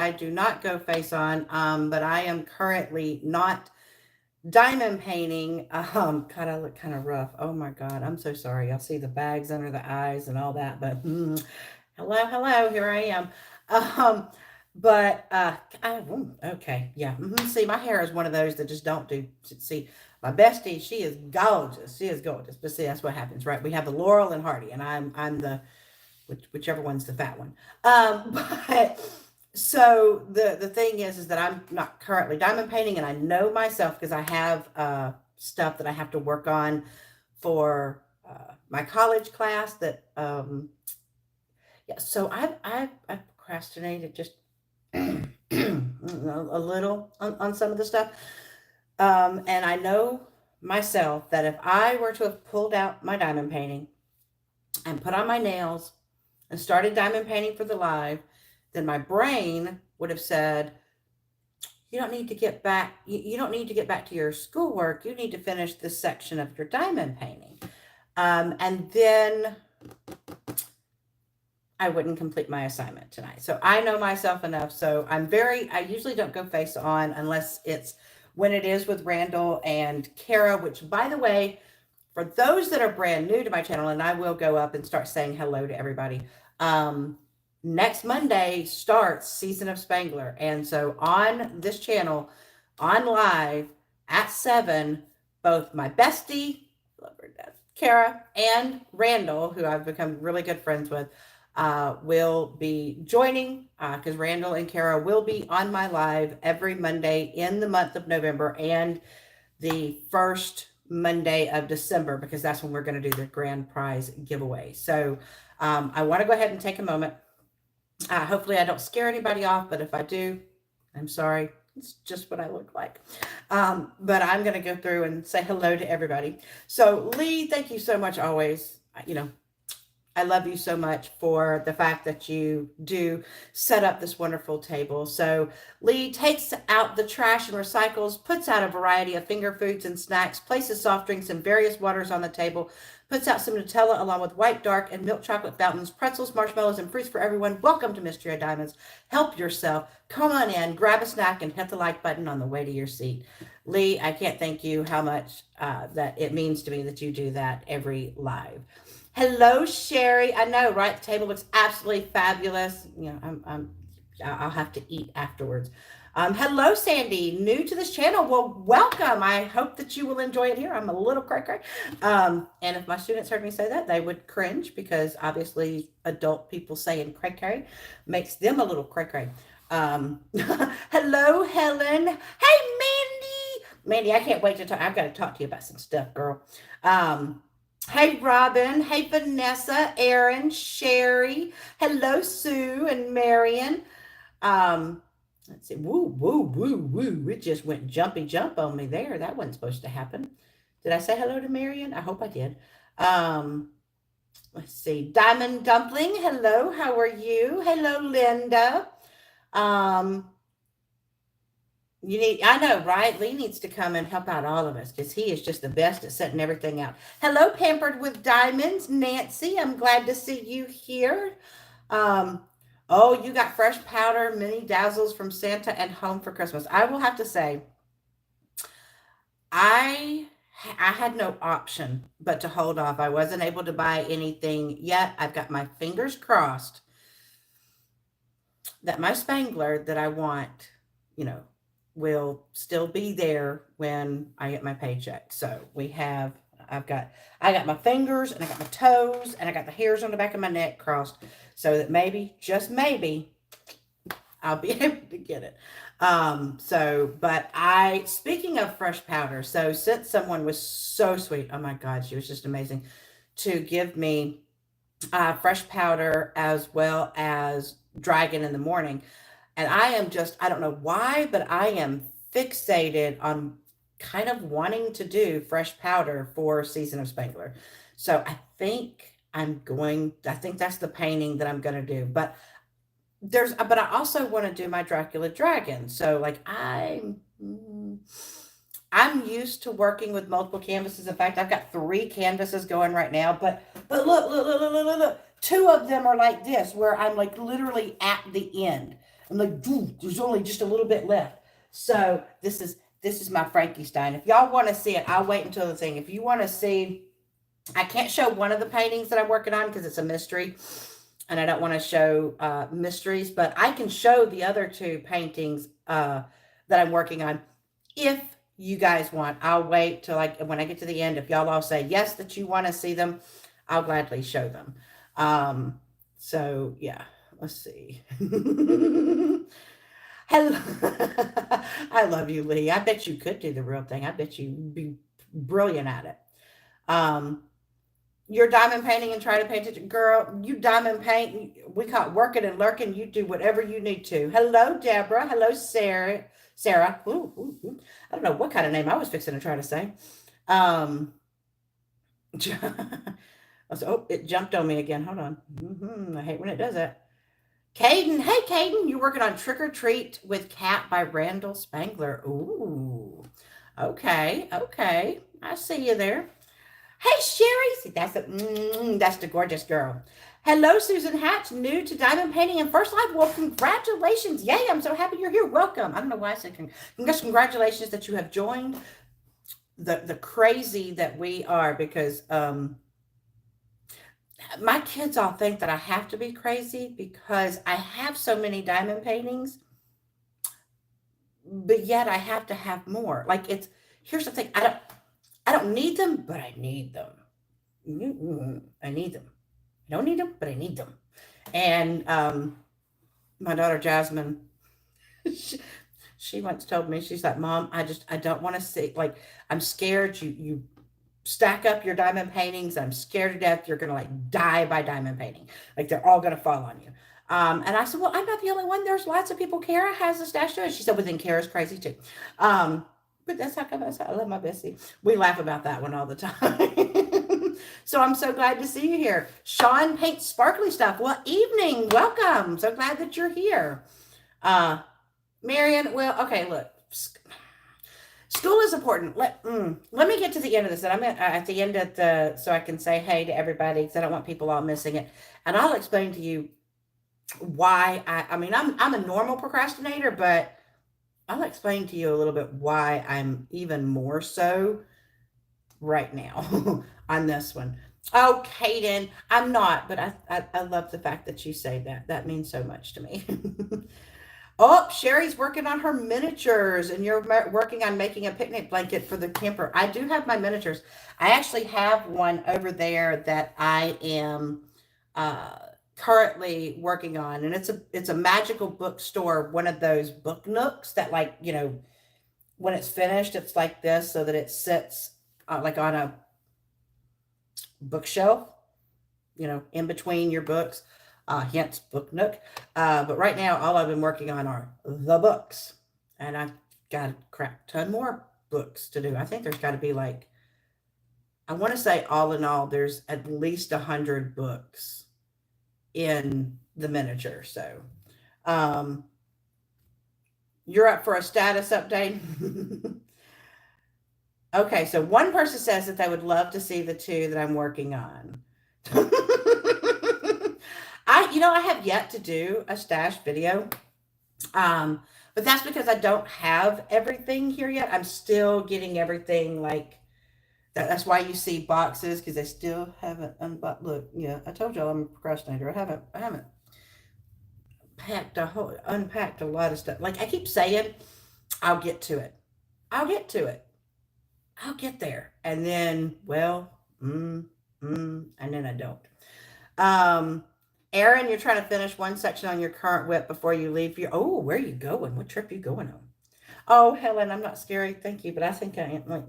I do not go face on, but I am currently not diamond painting. God, I look kind of rough. Oh my God, I'm so sorry. Y'all see the bags under the eyes and all that, but hello, hello, here I am. Um, okay, yeah. See, my hair is one of those that just don't do. See, my bestie, she is gorgeous. She is gorgeous. But see, that's what happens, right? We have the Laurel and Hardy, and I'm the whichever one's the fat one. But so the thing is that I'm not currently diamond painting, and I know myself because I have stuff that I have to work on for my college class. That yeah. So I've procrastinated just a little on some of the stuff, and I know myself that if I were to have pulled out my diamond painting and put on my nails and started diamond painting for the live, then my brain would have said, you don't need to get back, you don't need to get back to your schoolwork. You need to finish this section of your diamond painting. And then I wouldn't complete my assignment tonight. So I know myself enough. So I usually don't go face on unless it's when it is with Randall and Kara, which by the way, for those that are brand new to my channel, and I will go up and start saying hello to everybody. Um, Next Monday starts Season of Spangler. And so on this channel, on live at 7, both my bestie, love her death, Kara, and Randall, who I've become really good friends with, will be joining because Randall and Kara will be on my live every Monday in the month of November and the first Monday of December because that's when we're going to do the grand prize giveaway. So I want to go ahead and take a moment. Hopefully, I don't scare anybody off, but if I do, I'm sorry. It's just what I look like. But I'm going to go through and say hello to everybody. So, Lee, thank you so much always. I love you so much for the fact that you do set up this wonderful table. So Lee takes out the trash and recycles, puts out a variety of finger foods and snacks, places soft drinks and various waters on the table, puts out some Nutella along with white, dark, and milk chocolate fountains, pretzels, marshmallows, and fruits for everyone. Welcome to Mystria Diamonds. Help yourself. Come on in, grab a snack, and hit the like button on the way to your seat. Lee, I can't thank you how much that it means to me that you do that every live. Hello, Sherry. I know, right? The table looks absolutely fabulous. I'll have to eat afterwards. Hello, Sandy. New to this channel. Well, welcome. I hope that you will enjoy it here. I'm a little cray cray. And if my students heard me say that, they would cringe because obviously adult people saying cray cray makes them a little cray cray. Hello, Helen. Hey, Mandy. Mandy, I can't wait to talk. I've got to talk to you about some stuff, girl. Hey, Robin. Hey, Vanessa, Aaron, Sherry. Hello, Sue and Marion. Let's see. Woo, woo, woo, woo. It just went jumpy jump on me there. That wasn't supposed to happen. Did I say hello to Marion? I hope I did. Um, let's see. Diamond Dumpling. Hello. How are you? Hello, Linda. Um, I know, right? Lee needs to come and help out all of us because he is just the best at setting everything out. Hello, Pampered with Diamonds, Nancy. I'm glad to see you here. Um, oh, you got fresh powder, mini dazzles from Santa and home for Christmas. I will have to say, I I had no option but to hold off. I wasn't able to buy anything yet. I've got my fingers crossed that my Spangler that I want, you know, will still be there when I get my paycheck. So I've got, I got my fingers and I got my toes and I got the hairs on the back of my neck crossed so that maybe, just maybe, I'll be able to get it. Speaking of fresh powder, so since someone was so sweet, oh my God, she was just amazing to give me fresh powder as well as Dragon in the morning. And I don't know why, but I am fixated on kind of wanting to do fresh powder for Season of Spangler. So I think that's the painting that I'm going to do. But I also want to do my Dracula Dragon. So I'm used to working with multiple canvases. In fact, I've got 3 canvases going right now. But look, look, look, look, look, look. 2 of them are like this, where I'm like literally at the end. I'm like, dude, there's only just a little bit left. So this is my Frankenstein. If y'all want to see it, I'll wait until the thing. If you want to see, I can't show one of the paintings that I'm working on because it's a mystery, and I don't want to show mysteries. But I can show the other two paintings that I'm working on if you guys want. I'll wait till like when I get to the end. If y'all all say yes that you want to see them, I'll gladly show them. So yeah, let's see. Hello. I love you, Lee. I bet you could do the real thing. I bet you'd be brilliant at it. Um, you're diamond painting and try to paint it. Girl, you diamond paint. We call it working and lurking. You do whatever you need to. Hello, Deborah. Hello, Sarah. Sarah. Ooh, ooh, ooh. I don't know what kind of name I was fixing to try to say. Um, oh, it jumped on me again. Hold on. I hate when it does that. Caden. Hey, Caden. You're working on Trick or Treat with Cat by Randall Spangler. Ooh. Okay. Okay. I see you there. Hey, Sherry. See, that's the gorgeous girl. Hello, Susan Hatch, new to diamond painting and first live. Well, congratulations. Yay, I'm so happy you're here. Welcome. I don't know why I said congratulations that you have joined the crazy that we are, because my kids all think that I have to be crazy because I have so many diamond paintings, but yet I have to have more. Like here's the thing. I don't need them, but I need them. I need them. I don't need them, but I need them. And my daughter Jasmine, she, she once told me, she's like, Mom, I don't want to see, like, I'm scared you stack up your diamond paintings. I'm scared to death you're gonna like die by diamond painting. Like they're all gonna fall on you. And I said, well, I'm not the only one. There's lots of people. Kara has a stash too. And she said, well, then Kara's crazy too. But that's how come I love my Bessie. We laugh about that one all the time. So I'm so glad to see you here. Sean paints sparkly stuff. Well, evening. Welcome. So glad that you're here. Marion, well, okay, look. School is important. Let me get to the end of this. And I'm at the end of the, so I can say hey to everybody because I don't want people all missing it. And I'll explain to you why I mean, I'm a normal procrastinator, but I'll explain to you a little bit why I'm even more so right now on this one. Oh, Kaden, I'm not, but I love the fact that you say that. That means so much to me. Oh, Sherry's working on her miniatures, and you're working on making a picnic blanket for the camper. I do have my miniatures. I actually have one over there that I am currently working on, and it's a magical bookstore, one of those book nooks that, like, you know, when it's finished, it's like this, so that it sits like on a bookshelf, you know, in between your books. Hence Book Nook. But right now, all I've been working on are the books. And I've got a crap ton more books to do. I think there's got to be like, I want to say all in all, there's at least 100 books in the miniature. So you're up for a status update. Okay, so one person says that they would love to see the two that I'm working on. I have yet to do a stash video. But that's because I don't have everything here yet. I'm still getting everything like that. That's why you see boxes, because I still haven't unboxed. Look, yeah, I told y'all I'm a procrastinator. I haven't unpacked a lot of stuff. Like I keep saying, I'll get to it. I'll get to it. I'll get there. And then, well, and then I don't. Aaron, you're trying to finish one section on your current whip before you leave your, oh, where are you going? What trip are you going on? Oh, Helen, I'm not scary. Thank you. But I think I am like,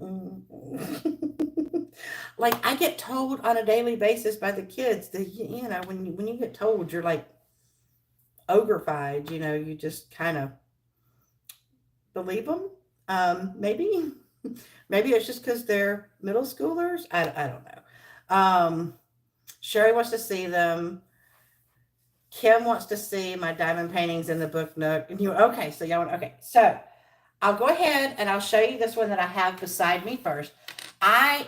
like I get told on a daily basis by the kids that, you know, when you get told, you're like ogreified, you know, you just kind of believe them. Maybe it's just because they're middle schoolers. I don't know. Sherry wants to see them. Kim wants to see my diamond paintings in the book nook. And you, okay, so y'all, okay. So I'll go ahead and I'll show you this one that I have beside me first. I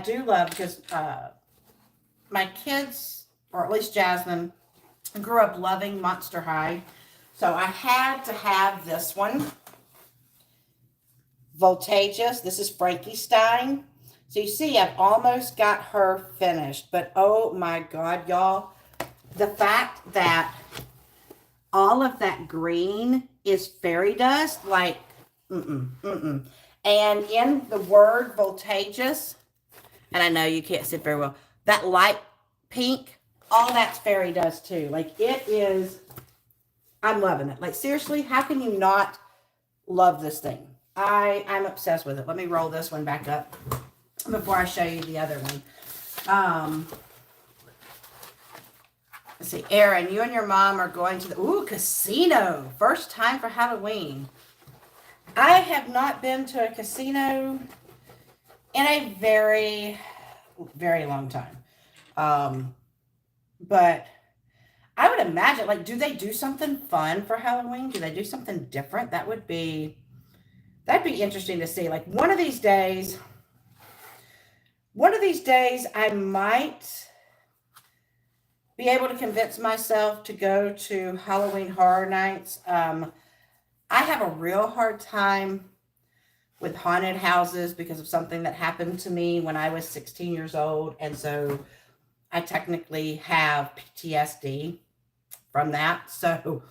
do love, because my kids, or at least Jasmine, grew up loving Monster High. So I had to have this one. Voltageous. This is Frankenstein. So you see, I've almost got her finished. But oh my God, y'all. The fact that all of that green is fairy dust, like, And in the word voltageous, and I know you can't see it very well, that light pink, all that's fairy dust too. Like, it is, I'm loving it. Like, seriously, how can you not love this thing? I'm obsessed with it. Let me roll this one back up before I show you the other one. Let's see, Erin, you and your mom are going to the casino. First time for Halloween. I have not been to a casino in a very, very long time. But I would imagine, like, do they do something fun for Halloween? Do they do something different? That'd be interesting to see. Like, one of these days, I might be able to convince myself to go to Halloween Horror Nights. I have a real hard time with haunted houses because of something that happened to me when I was 16 years old. And so I technically have PTSD from that. So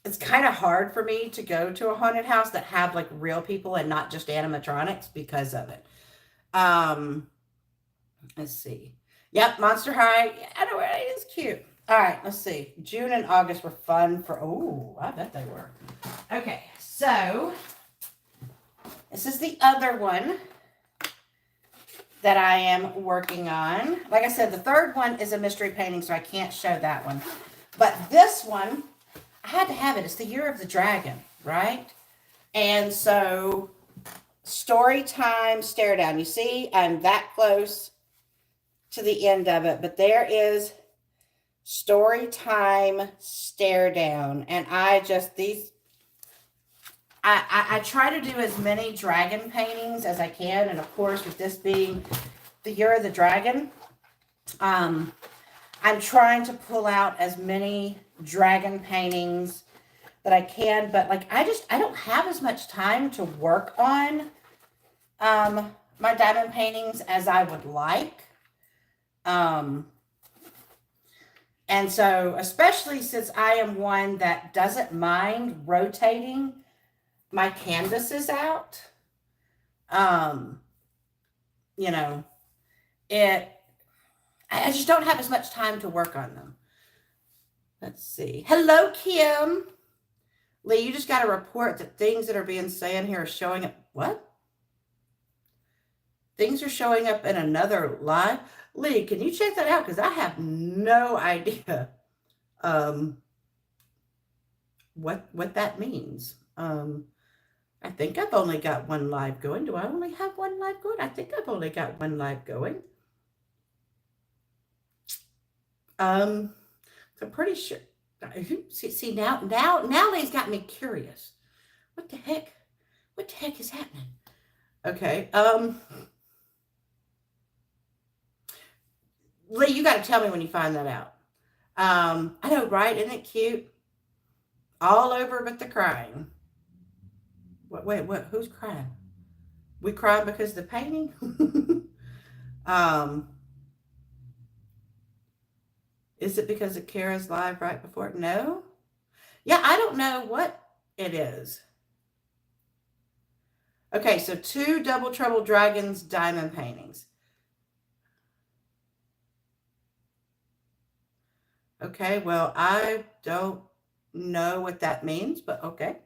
it's kind of hard for me to go to a haunted house that have like real people and not just animatronics because of it. Let's see. Yep, Monster High. I know it is cute. All right, let's see. June and August were fun for. Oh, I bet they were. Okay, so this is the other one that I am working on. Like I said, the third one is a mystery painting, so I can't show that one. But this one, I had to have it. It's the Year of the Dragon, right? And so, story time stare down. You see, I'm that close to the end of it, but there is story time stare down. And I try to do as many dragon paintings as I can. And of course, with this being the Year of the Dragon, I'm trying to pull out as many dragon paintings that I can, but like, I don't have as much time to work on, my diamond paintings as I would like. And so, especially since I am one that doesn't mind rotating my canvases out, you know, I just don't have as much time to work on them. Let's see. Hello, Kim. Lee, you just got a report that things that are being said here are showing up. What? Things are showing up in another live. Lee, can you check that out? Because I have no idea what that means. I think I've only got one live going. Do I only have one live going? I think I've only got one live going. I'm pretty sure. See now Lee's got me curious. What the heck? What the heck is happening? Okay. Lee, you got to tell me when you find that out. I know, right? Isn't it cute? All over but the crying. Wait, who's crying? We crying because of the painting? Is it because of Kara's live right before? No? Yeah, I don't know what it is. Okay, so 2 Double Trouble Dragons diamond paintings. Okay, well, I don't know what that means, but okay.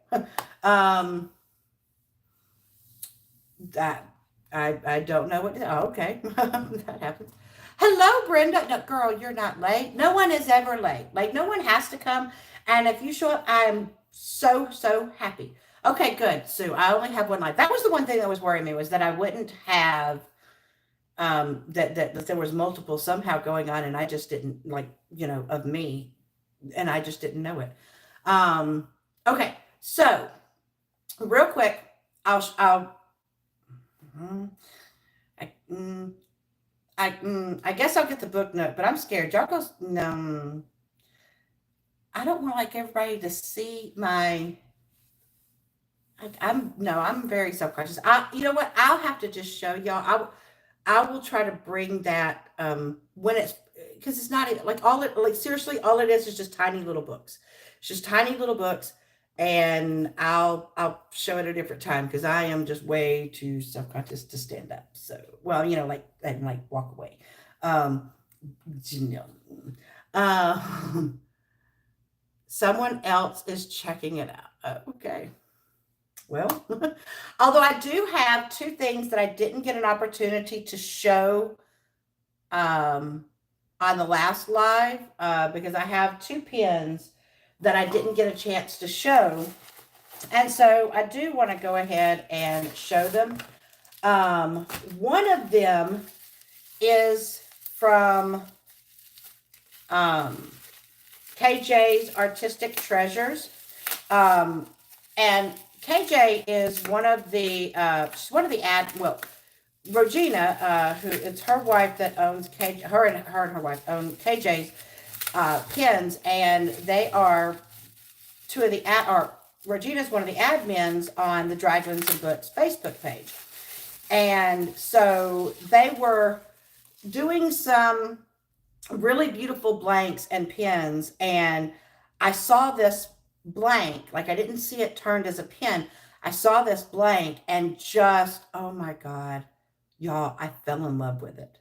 That I don't know what. Oh, okay, that happens. Hello, Brenda. No, girl, you're not late. No one is ever late. Like, no one has to come. And if you show up, I'm so happy. Okay, good. Sue, I only have one live. That was the one thing that was worrying me, was that I wouldn't have that there was multiple somehow going on, and I just didn't, like, of me, and I just didn't know it. Okay, so real quick, I guess I'll get the book note, but I'm scared. Y'all go. No. I don't want like everybody to see my. I'm no, I'm very self conscious. You know what? I'll have to just show y'all. I will try to bring that when it's because it's not like all it like seriously all it is just tiny little books. It's just tiny little books, and I'll show it a different time because I am just way too self conscious to stand up. So well, you know, like and like walk away. Um, you know, uh, someone else is checking it out. Okay. Well, although I do have two things that I didn't get an opportunity to show um, on the last live because I have two pins that I didn't get a chance to show. And so I do want to go ahead and show them. One of them is from KJ's Artistic Treasures. And KJ is she's one of the Regina, who it's her wife that owns KJ, her and her wife own KJ's pins, and they are two of the or Regina's one of the admins on the Dragons and Books Facebook page. And so they were doing some really beautiful blanks and pins, and I saw this blank, like I didn't see it turned as a pin. I saw this blank and just, oh my God, y'all, I fell in love with it.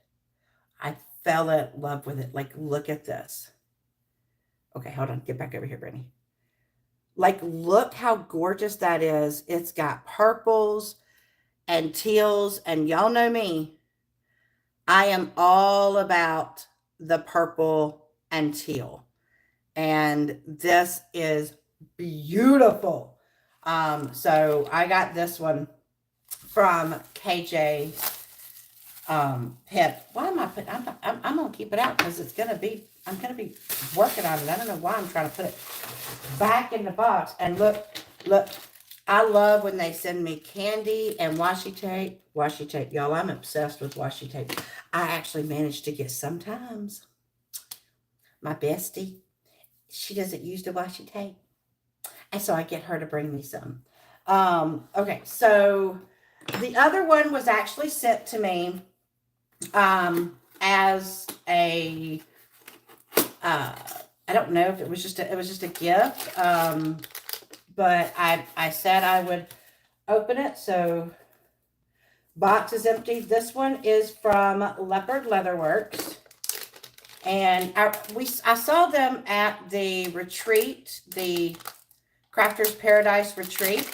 I fell in love with it. Like, look at this. Okay, hold on. Get back over here, Brittany. Like, look how gorgeous that is. It's got purples and teals, and y'all know me. I am all about the purple and teal. And this is beautiful. So I got this one from KJ Pet. Why am I putting? I'm gonna keep it out because it's gonna be. I'm gonna be working on it. I don't know why I'm trying to put it back in the box. And look. I love when they send me candy and washi tape. Washi tape, y'all. I'm obsessed with washi tape. I actually managed to get sometimes. My bestie, she doesn't use the washi tape, and so I get her to bring me some. Okay, so the other one was actually sent to me as a I don't know if it was just a gift, but I said I would open it. So box is empty. This one is from Leopard Leatherworks, and I saw them at the retreat, the Crafters Paradise retreat.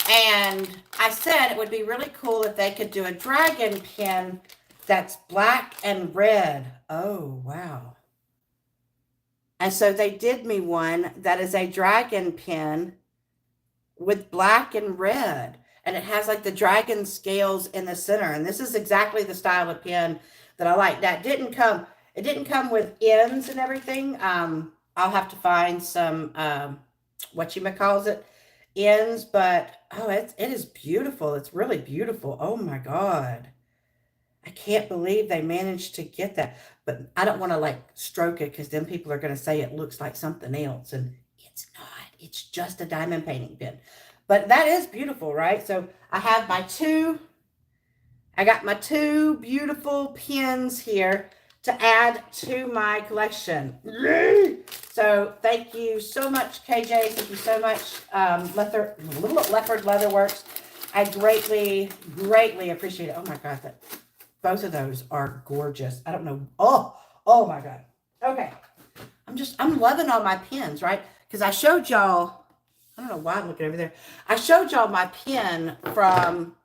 And I said it would be really cool if they could do a dragon pin that's black and red. Oh, wow. And so they did me one that is a dragon pin with black and red. And it has like the dragon scales in the center. And this is exactly the style of pin that I like. That didn't come, it didn't come with ends and everything. I'll have to find some, whatchamacallit ends, but oh, it is beautiful. It's really beautiful. Oh my God. I can't believe they managed to get that. But I don't want to like stroke it because then people are going to say it looks like something else. And it's not. It's just a diamond painting pen. But that is beautiful, right? So I have I got my two beautiful pins here to add to my collection. So thank you so much, KJ. Thank you so much, Leopard Leatherworks. I greatly, greatly appreciate it. Oh my God, both of those are gorgeous. I don't know. Oh my God. Okay. I'm loving all my pins, right? Because I showed y'all, I don't know why I'm looking over there. I showed y'all my pin from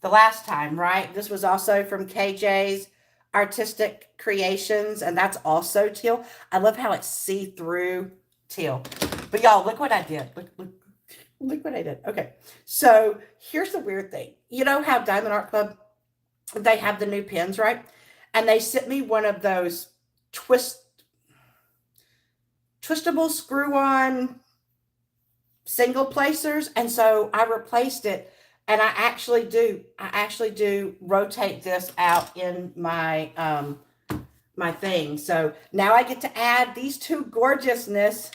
the last time, right? This was also from KJ's Artistic Creations, and that's also teal. I love how it's see-through teal. But y'all, look what I did. Look what I did. Okay, so here's the weird thing. You know how Diamond Art Club, they have the new pins, right? And they sent me one of those twistable screw-on single placers, and so I replaced it. And I actually do rotate this out in my my thing. So now I get to add these two gorgeousness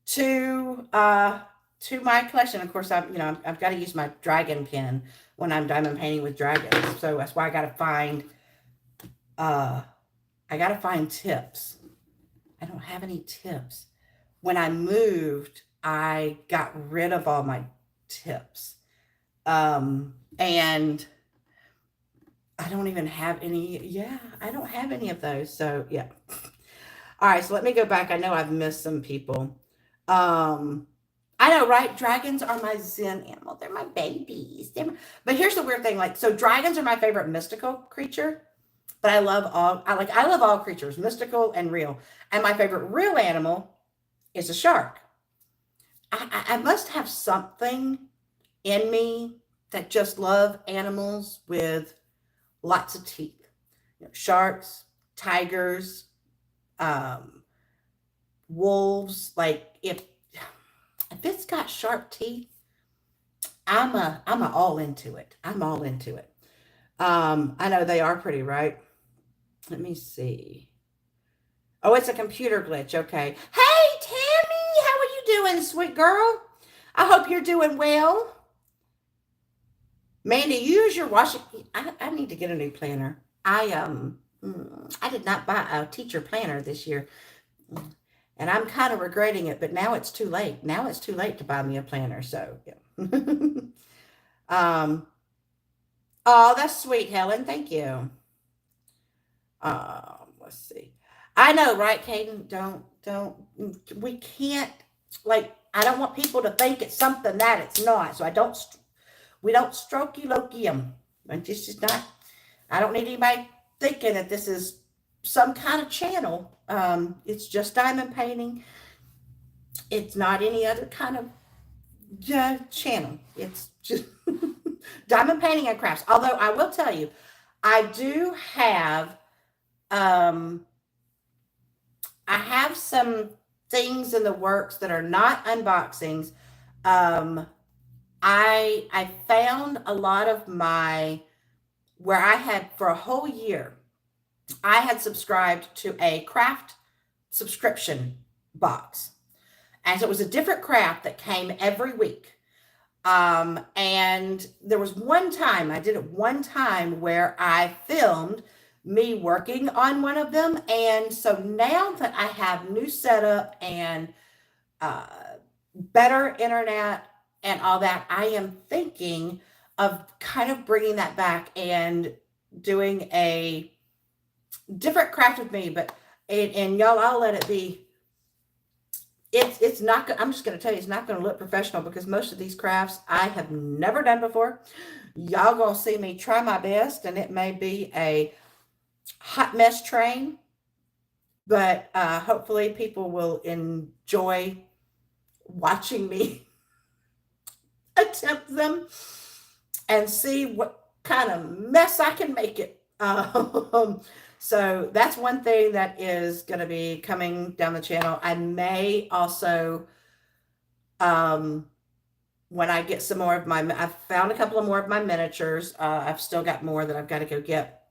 to my collection. Of course, I've got to use my dragon pen when I'm diamond painting with dragons. So that's why uh I gotta find tips. I don't have any tips. When I moved, I got rid of all my tips. And I don't even have any. Yeah, I don't have any of those. So yeah. All right, so let me go back. I know I've missed some people. Um, I know, right? Dragons are my Zen animal. They're my babies. But here's the weird thing. Like, so dragons are my favorite mystical creature, but I love all creatures, mystical and real. And my favorite real animal is a shark. I must have something in me that just love animals with lots of teeth. Sharks, tigers, um, wolves. Like if it's got sharp teeth, I'm all into it. I'm all into it. I know they are pretty, right? Let me see. Oh, it's a computer glitch. Okay. Hey, Tammy, how are you doing, sweet girl? I hope you're doing well. Mandy, use your washing. I need to get a new planner. I did not buy a teacher planner this year, and I'm kind of regretting it. But now it's too late. Now it's too late to buy me a planner. So yeah. um. Oh, that's sweet, Helen. Thank you. Let's see. I know, right, Caden? Don't. We can't. Like, I don't want people to think it's something that it's not. So I don't. We don't strokey lokium. And this is not. I don't need anybody thinking that this is some kind of channel. It's just diamond painting. It's not any other kind of channel. It's just diamond painting and crafts. Although I will tell you, I do have um I have some things in the works that are not unboxings. Um I found a lot of my where I had for a whole year I had subscribed to a craft subscription box. And so it was a different craft that came every week. And there was one time, I did it one time where I filmed me working on one of them. And so now that I have new setup and uh, better internet and all that, I am thinking of kind of bringing that back and doing a different craft with me. But and y'all, I'll let it be. It's not. I'm just going to tell you, it's not going to look professional because most of these crafts I have never done before. Y'all gonna see me try my best, and it may be a hot mess train, but hopefully people will enjoy watching me attempt them and see what kind of mess I can make it. So that's one thing that is going to be coming down the channel. I may also, when I get some more of I've found a couple of more of my miniatures. I've still got more that I've got to go get,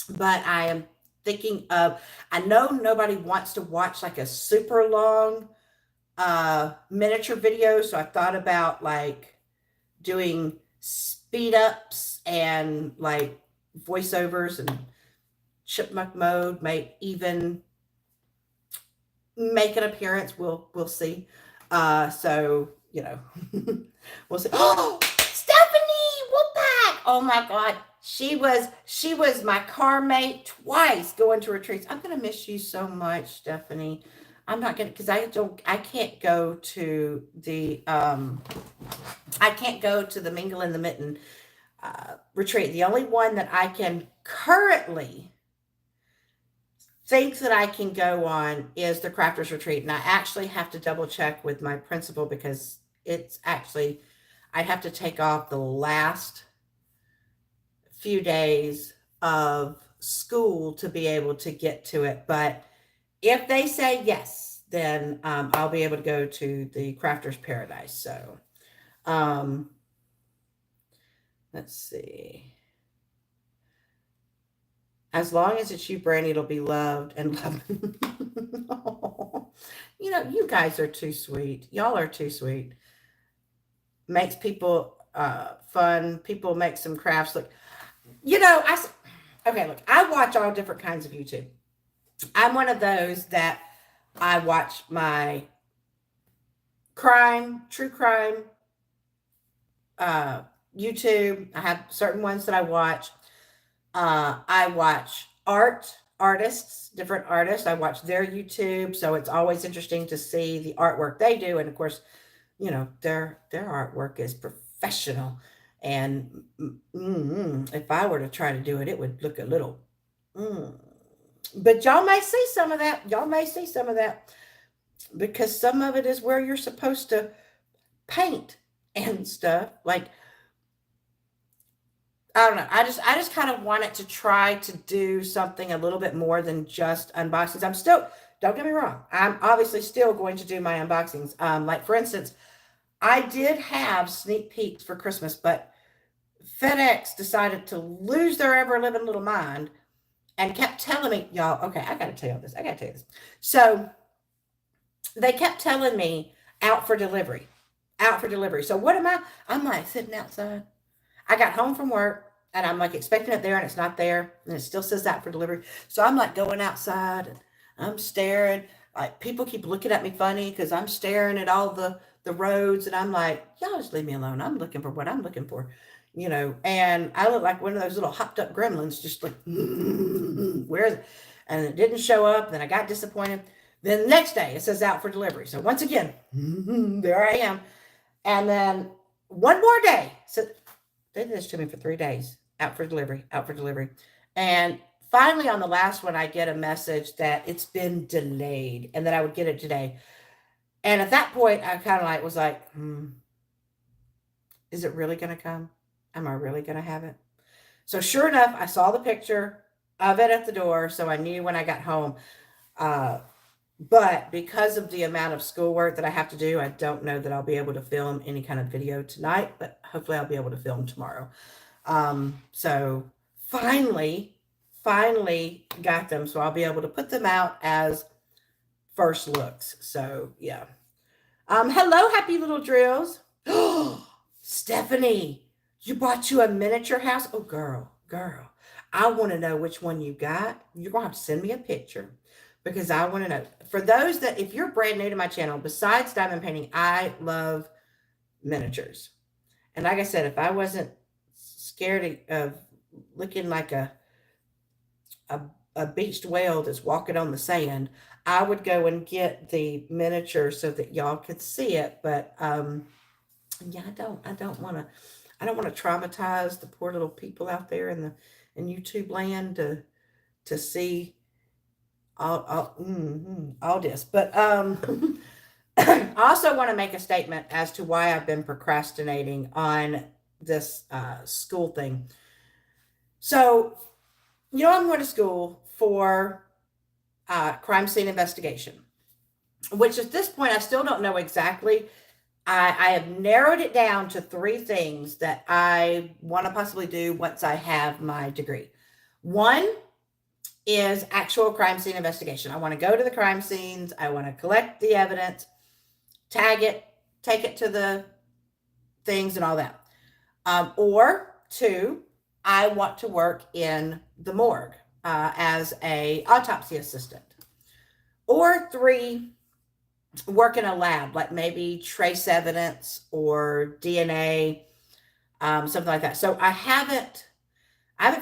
but I am thinking of, I know nobody wants to watch like a super long miniature video. So I thought about like doing speed ups and like voiceovers and chipmunk mode may even make an appearance. We'll see. So we'll see. Oh, Stephanie Whoopback! Oh my God, she was my car mate twice going to retreats. I'm gonna miss you so much, Stephanie. I'm not gonna, because I can't go to the Mingle in the Mitten retreat. The only one that I can currently think that I can go on is the Crafters Retreat. And I actually have to double check with my principal because it's actually, I'd have to take off the last few days of school to be able to get to it. But if they say yes, then I'll be able to go to the Crafters Paradise. So let's see. As long as it's you, Brandy, it'll be loved and loved. You know, you guys are too sweet. Y'all are too sweet. Makes people fun. People make some crafts look. You know, okay. Look, I watch all different kinds of YouTube. I'm one of those that I watch my true crime uh, YouTube. I have certain ones that I watch. I watch artists, different artists. I watch their YouTube, so it's always interesting to see the artwork they do. And of course, you know, their artwork is professional. And if I were to try to do it, it would look a little. Mm. But y'all may see some of that. Y'all may see some of that because some of it is where you're supposed to paint and stuff. Like I don't know. I just kind of wanted to try to do something a little bit more than just unboxings. I'm still, don't get me wrong. I'm obviously still going to do my unboxings. Like for instance, I did have sneak peeks for Christmas, but FedEx decided to lose their ever living little mind and kept telling me, y'all, okay, I gotta tell you this. I gotta tell you this. So they kept telling me out for delivery. Out for delivery. So what am I? I'm like sitting outside. I got home from work and I'm like expecting it there and it's not there. And it still says out for delivery. So I'm like going outside and I'm staring. Like people keep looking at me funny because I'm staring at all the roads and I'm like, y'all just leave me alone. I'm looking for what I'm looking for. You know, and I look like one of those little hopped up gremlins, just like, where is it? And it didn't show up. Then I got disappointed. Then the next day it says out for delivery. So once again, there I am. And then one more day. So they did this to me for 3 days. Out for delivery, out for delivery. And finally on the last one, I get a message that it's been delayed and that I would get it today. And at that point, I kind of like was like, is it really going to come? Am I really going to have it? So sure enough, I saw the picture of it at the door. So I knew when I got home. Uh, but because of the amount of schoolwork that I have to do, I don't know that I'll be able to film any kind of video tonight, but hopefully I'll be able to film tomorrow. So finally got them. So I'll be able to put them out as first looks. So yeah. Hello, happy little drills. Stephanie, you bought you a miniature house? Oh, girl. I want to know which one you got. You're going to have to send me a picture because I want to know. For those that, if you're brand new to my channel, besides diamond painting, I love miniatures. And like I said, if I wasn't scared of looking like a, a beached whale that's walking on the sand, I would go and get the miniature so that y'all could see it. But yeah, I don't want to traumatize the poor little people out there in YouTube land to see all this. But I also want to make a statement as to why I've been procrastinating on this school thing. So, you know, I'm going to school for crime scene investigation, which at this point I still don't know exactly. I have narrowed it down to 3 things that I want to possibly do once I have my degree. One is actual crime scene investigation. I want to go to the crime scenes. I want to collect the evidence, tag it, take it to the things and all that. Or 2, I want to work in the morgue as a autopsy assistant. Or 3, work in a lab, like maybe trace evidence or DNA, something like that. So I haven't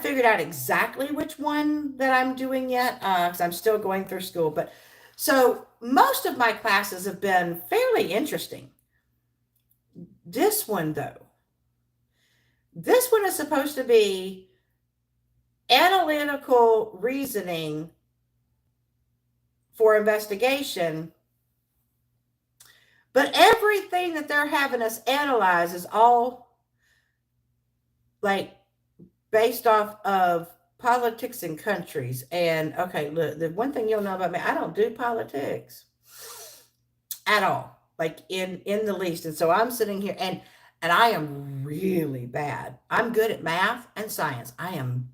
figured out exactly which one that I'm doing yet because I'm still going through school. But so most of my classes have been fairly interesting. This one, though, this one is supposed to be analytical reasoning for investigation. But everything that they're having us analyze is all like based off of politics and countries. And okay, look, the one thing you'll know about me, I don't do politics at all, like in the least. And so I'm sitting here and I am really bad. I'm good at math and science. I am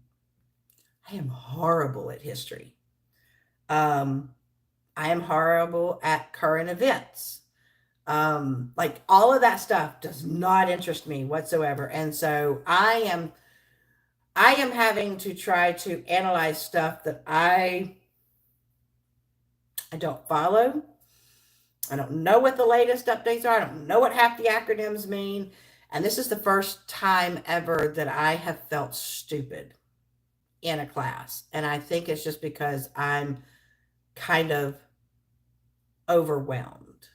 I am horrible at history. Um, I am horrible at current events. Like all of that stuff does not interest me whatsoever. And so I am having to try to analyze stuff that I don't follow. I don't know what the latest updates are. I don't know what half the acronyms mean. And this is the first time ever that I have felt stupid in a class. And I think it's just because I'm kind of overwhelmed,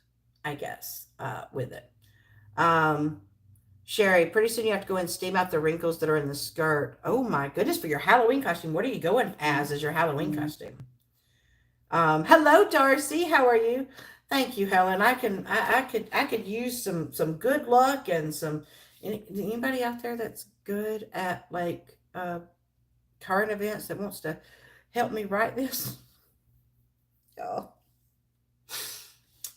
I guess, with it. Um, Sherry, pretty soon you have to go and steam out the wrinkles that are in the skirt. Oh my goodness, for your Halloween costume. What are you going as your Halloween costume? Hello, Darcy. How are you? Thank you, Helen. I could use some good luck and some anybody out there that's good at like current events that wants to help me write this. Oh,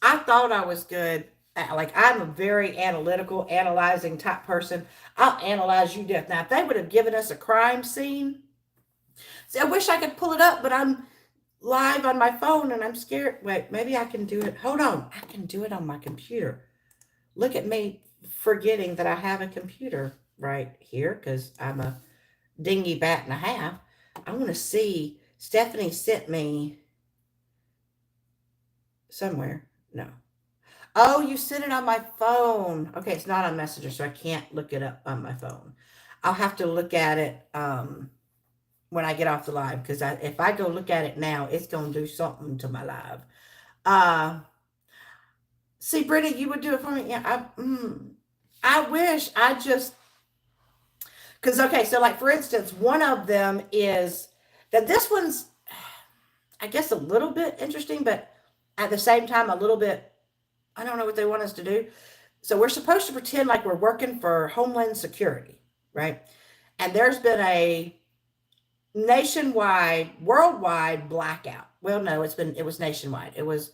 I thought I was good. Like I'm a very analytical, analyzing type person. I'll analyze you to death. Now, if they would have given us a crime scene, see, I wish I could pull it up, but I'm live on my phone and I'm scared. Wait, maybe I can do it. Hold on. I can do it on my computer. Look at me forgetting that I have a computer right here because I'm a dingy bat and a half. I want to see. Stephanie sent me somewhere. No. Oh, you sent it on my phone. Okay, it's not on Messenger, so I can't look it up on my phone. I'll have to look at it when I get off the live because if I go look at it now, it's gonna do something to my live. Uh, See, Brittany, you would do it for me. Yeah, I wish I just because okay, so like for instance, one of them is that this one's I guess a little bit interesting, but at the same time a little bit I don't know what they want us to do. So we're supposed to pretend like we're working for Homeland Security, right? And there's been a nationwide, worldwide blackout. Well, no, it was nationwide. It was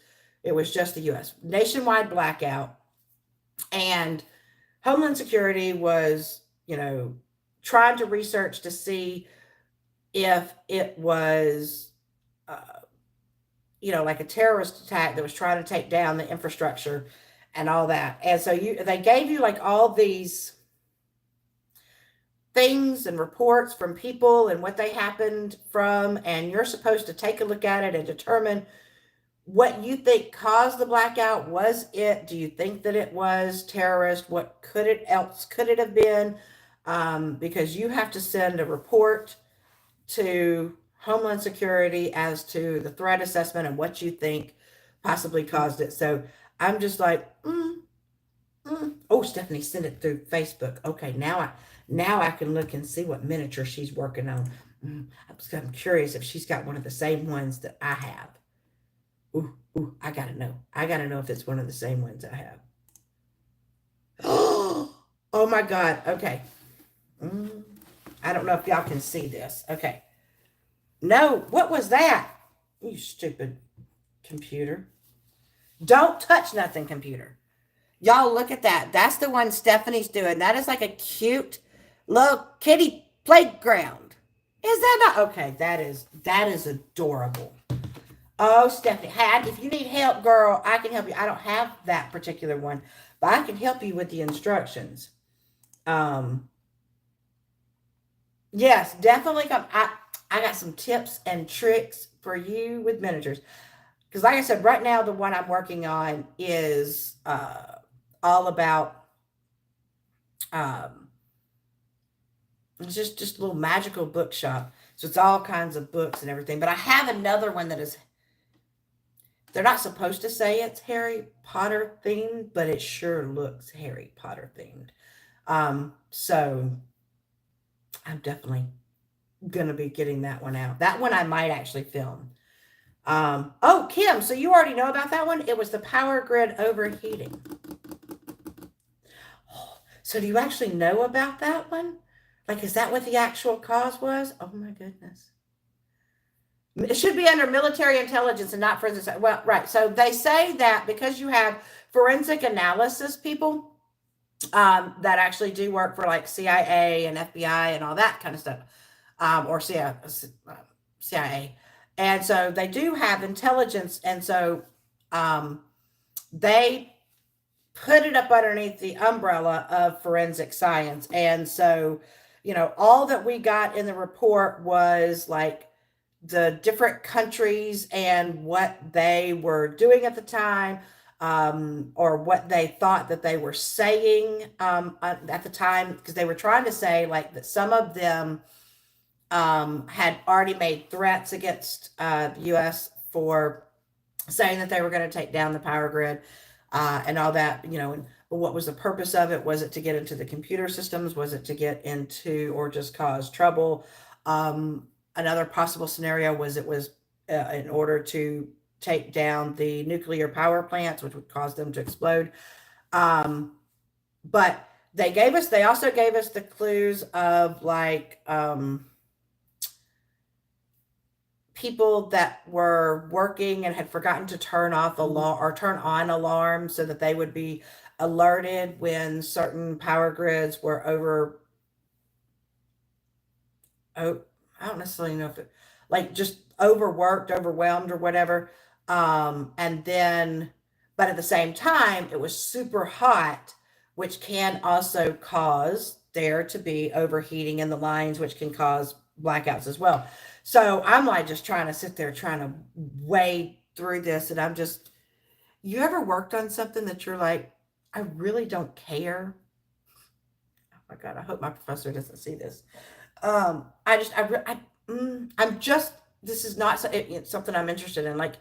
just the US. Nationwide blackout and Homeland Security was, trying to research to see if it was like a terrorist attack that was trying to take down the infrastructure and all that. And so they gave you like all these things and reports from people and what they happened from, and you're supposed to take a look at it and determine what you think caused the blackout. Was it? Do you think that it was terrorist? What could it have been? Because you have to send a report to Homeland Security as to the threat assessment and what you think possibly caused it. So I'm just like, oh, Stephanie sent it through Facebook. Okay, now I can look and see what miniature she's working on. I'm curious if she's got one of the same ones that I have. Ooh, I gotta know. I gotta know if it's one of the same ones I have. Oh my God. Okay. I don't know if y'all can see this. Okay. No, what was that? You stupid computer. Don't touch nothing, computer. Y'all look at that. That's the one Stephanie's doing. That is like a cute little kitty playground. Is that not okay? That is adorable. Oh, Stephanie, if you need help, girl, I can help you. I don't have that particular one, but I can help you with the instructions. Yes, definitely come. I got some tips and tricks for you with miniatures. Because like I said, right now the one I'm working on is all about um it's just a little magical bookshop. So it's all kinds of books and everything. But I have another one that is they're not supposed to say it's Harry Potter themed, but it sure looks Harry Potter themed. So I'm definitely gonna be getting that one out. That one I might actually film. Oh, Kim, so you already know about that one? It was the power grid overheating. Oh, so do you actually know about that one? Like, is that what the actual cause was? Oh my goodness. It should be under military intelligence and not forensic. Well, right. So they say that because you have forensic analysis people that actually do work for like CIA and FBI and all that kind of stuff. or CIA. And so they do have intelligence. And so um, they put it up underneath the umbrella of forensic science. And so, all that we got in the report was like the different countries and what they were doing at the time, or what they thought that they were saying at the time, because they were trying to say like that some of them had already made threats against the U.S. for saying that they were going to take down the power grid, and all that, and what was the purpose of it? Was it to get into the computer systems? Was it to get into or just cause trouble? Another possible scenario was it was in order to take down the nuclear power plants, which would cause them to explode. But they also gave us the clues of like, people that were working and had forgotten to turn off alarm or turn on alarms so that they would be alerted when certain power grids were over. Oh, I don't necessarily know if it, like, just overworked, overwhelmed, or whatever. And then, but at the same time, it was super hot, which can also cause there to be overheating in the lines, which can cause blackouts as well. So I'm like just trying to sit there trying to wade through this. And I'm just, you ever worked on something that you're like, I really don't care? Oh my God, I hope my professor doesn't see this. I just, I'm just, this is not it's something I'm interested in. Like,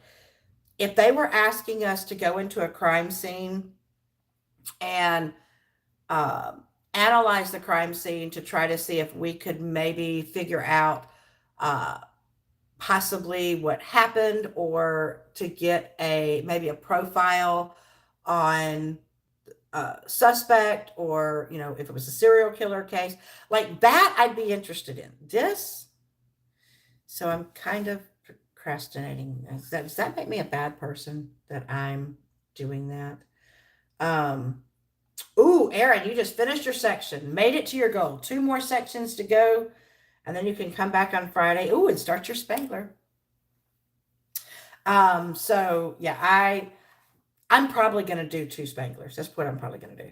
if they were asking us to go into a crime scene and analyze the crime scene to try to see if we could maybe figure out uh, possibly what happened, or to get maybe a profile on suspect, or if it was a serial killer case like that, I'd be interested in this. So I'm kind of procrastinating. Does that make me a bad person that I'm doing that? um Ooh, Erin, you just finished your section, made it to your goal. Two more sections to go, and then you can come back on Friday. Ooh, and start your Spangler. So yeah, I'm probably gonna do two Spanglers. That's what I'm probably gonna do.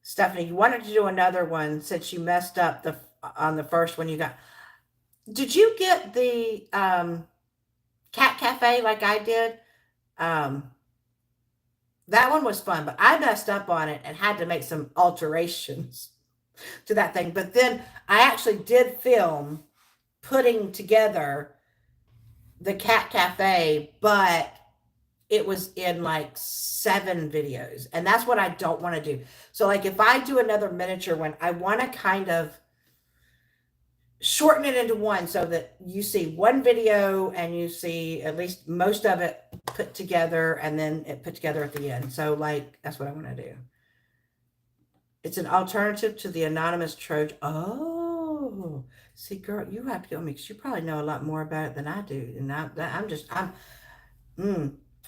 Stephanie, you wanted to do another one since you messed up on the first one you got. Did you get the Cat Cafe like I did? Um, that one was fun, but I messed up on it and had to make some alterations to that thing. But then I actually did film putting together the Cat Cafe, but it was in like 7 videos. And that's what I don't want to do. So like if I do another miniature one, I want to kind of shorten it into one so that you see one video and you see at least most of it put together, and then it put together at the end. So like that's what I want to do. It's an alternative to the anonymous Trojan. Oh, see, girl, you have to go me because you probably know a lot more about it than I do. And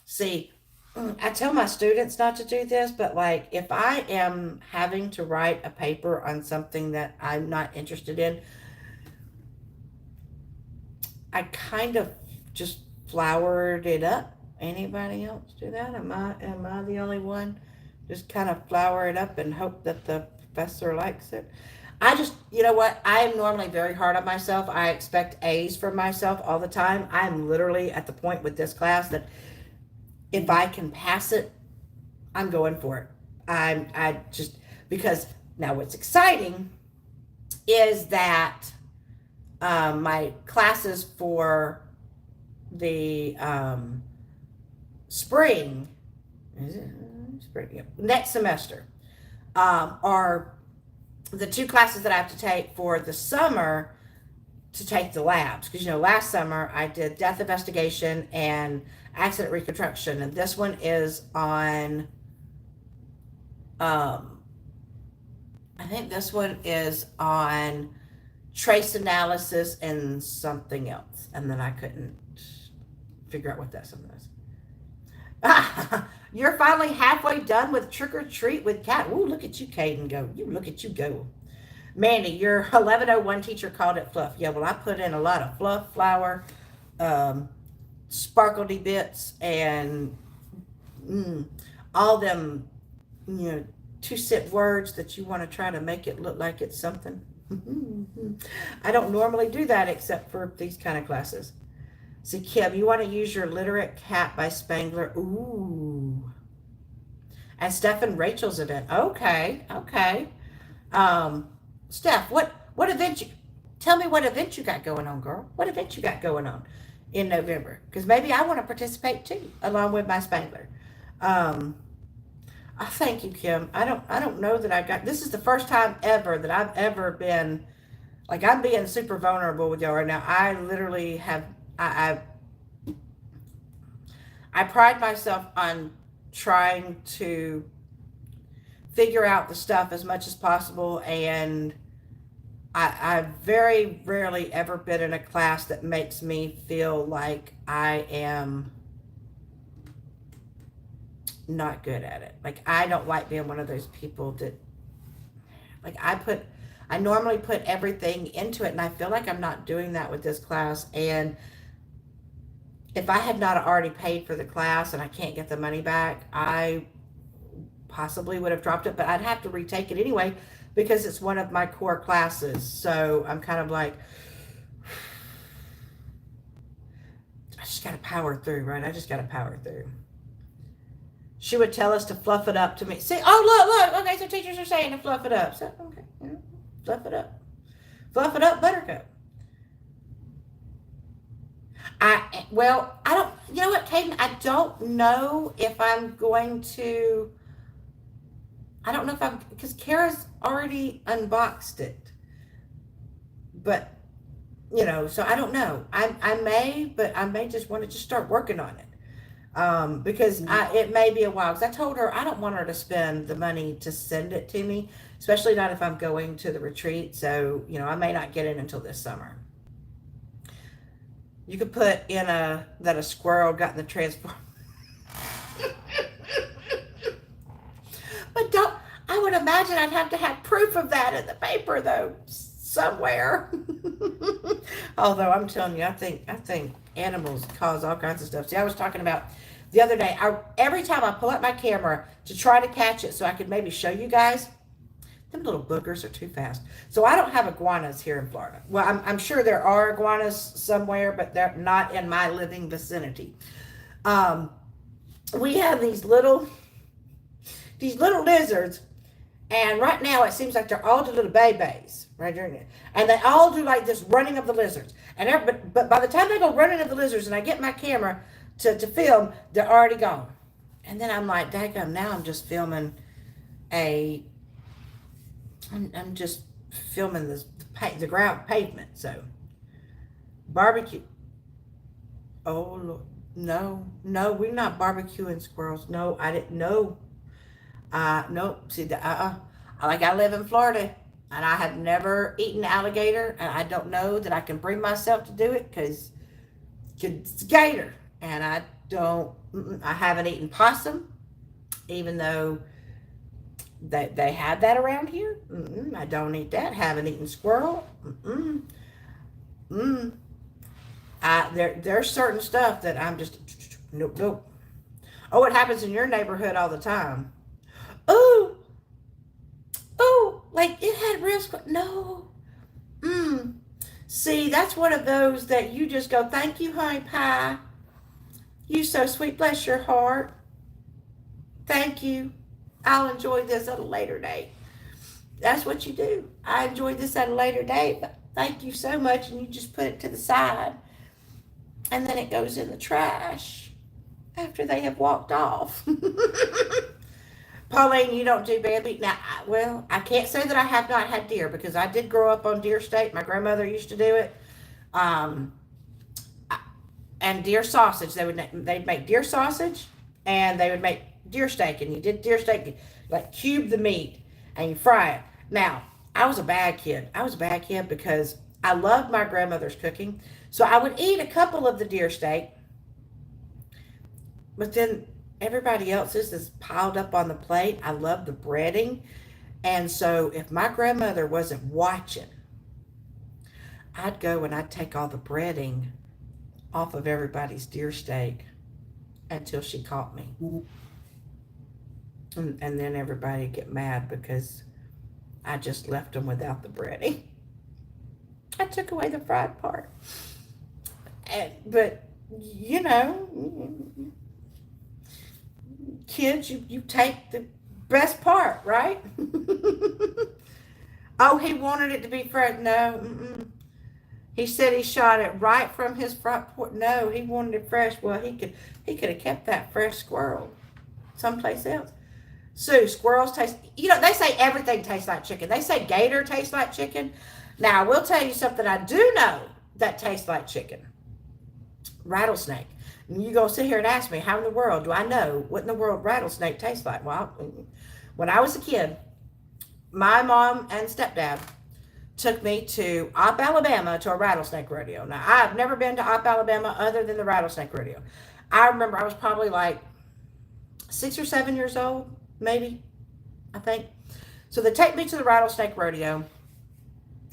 see, I tell my students not to do this, but like if I am having to write a paper on something that I'm not interested in, I kind of just flowered it up. Anybody else do that? Am I the only one? Just kind of flower it up and hope that the professor likes it. I just, you know what? I am normally very hard on myself. I expect A's from myself all the time. I'm literally at the point with this class that if I can pass it, I'm going for it. I just, because now what's exciting is that my classes for the spring, is it spring? Yep, next semester, are the 2 classes that I have to take for the summer to take the labs. Because last summer I did death investigation and accident reconstruction, and this one is on I think this one is on trace analysis and something else, and then I couldn't figure out what that something was. You're finally halfway done with trick or treat with Cat. Ooh, look at you, Caden, go. You look at you go. Mandy, your 1101 teacher called it fluff. Yeah, well, I put in a lot of fluff, flour, um, sparkledy bits, and mm, all them, you know, two-cent words that you want to try to make it look like it's something. I don't normally do that except for these kind of classes. See, Kim, you want to use your Literate Cat by Spangler. Ooh. And Steph and Rachel's event. Okay, okay. Steph, what event you, tell me what event you got going on, girl. What event you got going on in November? Because maybe I want to participate too, along with my Spangler. Um, oh, thank you, Kim. I don't know that I got, this is the first time ever that I've ever been, like, I'm being super vulnerable with y'all right now. I literally have, I pride myself on trying to figure out the stuff as much as possible, and I've very rarely ever been in a class that makes me feel like I am not good at it. Like, I don't like being one of those people that, like, I normally put everything into it, and I feel like I'm not doing that with this class. And if I had not already paid for the class and I can't get the money back, I possibly would have dropped it, but I'd have to retake it anyway because it's one of my core classes. So I'm kind of like, I just got to power through, right? I just got to power through. She would tell us to fluff it up to me. See, oh, look. Okay, so teachers are saying to fluff it up. So, okay, yeah, fluff it up. Fluff it up, Buttercup. I don't, you know what, Caden, I don't know if I'm going to, I don't know if I'm, because Kara's already unboxed it. But, you know, so I don't know. I may, but I may just want to just start working on it. Because it may be a while. Because I told her I don't want her to spend the money to send it to me, especially not if I'm going to the retreat. So, you know, I may not get it until this summer. You could put in that a squirrel got in the transform. But I would imagine I'd have to have proof of that in the paper though, somewhere. Although I'm telling you, I think animals cause all kinds of stuff. See, I was talking about the other day, every time I pull up my camera to try to catch it so I could maybe show you guys, them little boogers are too fast. So I don't have iguanas here in Florida. Well, I'm sure there are iguanas somewhere, but they're not in my living vicinity. We have these little lizards, and right now it seems like they're all the little babies right there, and they all do like this running of the lizards. And but by the time they go running of the lizards, and I get my camera to film, they're already gone. And then I'm like, daggum, now I'm just filming I'm just filming the ground pavement. So barbecue. Oh Lord, no, we're not barbecuing squirrels. No, I didn't know. Nope. See, like, I live in Florida, and I have never eaten alligator, and I don't know that I can bring myself to do it because it's gator, and I haven't eaten possum, even though they have that around here. I don't eat that. Haven't eaten squirrel. There's certain stuff that I'm just nope. Oh, it happens in your neighborhood all the time. Oh, like it had real no. See, that's one of those that you just go, thank you, honey pie. You so sweet, bless your heart. Thank you. I'll enjoy this at a later date. That's what you do. I enjoy this at a later date, but thank you so much. And you just put it to the side, and then it goes in the trash after they have walked off. Pauline, you don't do Bambi? Now, I can't say that I have not had deer, because I did grow up on deer steak. My grandmother used to do it. And deer sausage. They'd make deer sausage, and they would make deer steak. And you did deer steak, like cube the meat, and you fry it. Now, I was a bad kid. Because I loved my grandmother's cooking. So I would eat a couple of the deer steak, but then everybody else's is piled up on the plate. I love the breading. And so if my grandmother wasn't watching, I'd go and I'd take all the breading off of everybody's deer steak until she caught me. And then everybody'd get mad because I just left them without the breading. I took away the fried part. But, you know, kids, you take the best part, right? Oh, he wanted it to be fresh. No. Mm-mm. He said he shot it right from his front porch. No, he wanted it fresh. Well, he could have kept that fresh squirrel someplace else. Sue, squirrels taste, they say everything tastes like chicken. They say gator tastes like chicken. Now, I will tell you something I do know that tastes like chicken. Rattlesnake. And you're going to sit here and ask me, how in the world do I know what in the world rattlesnake tastes like? Well, when I was a kid, my mom and stepdad took me to Opp, Alabama to a rattlesnake rodeo. Now, I've never been to Opp, Alabama other than the rattlesnake rodeo. I remember I was probably like 6 or 7 years old, maybe, I think. So they take me to the rattlesnake rodeo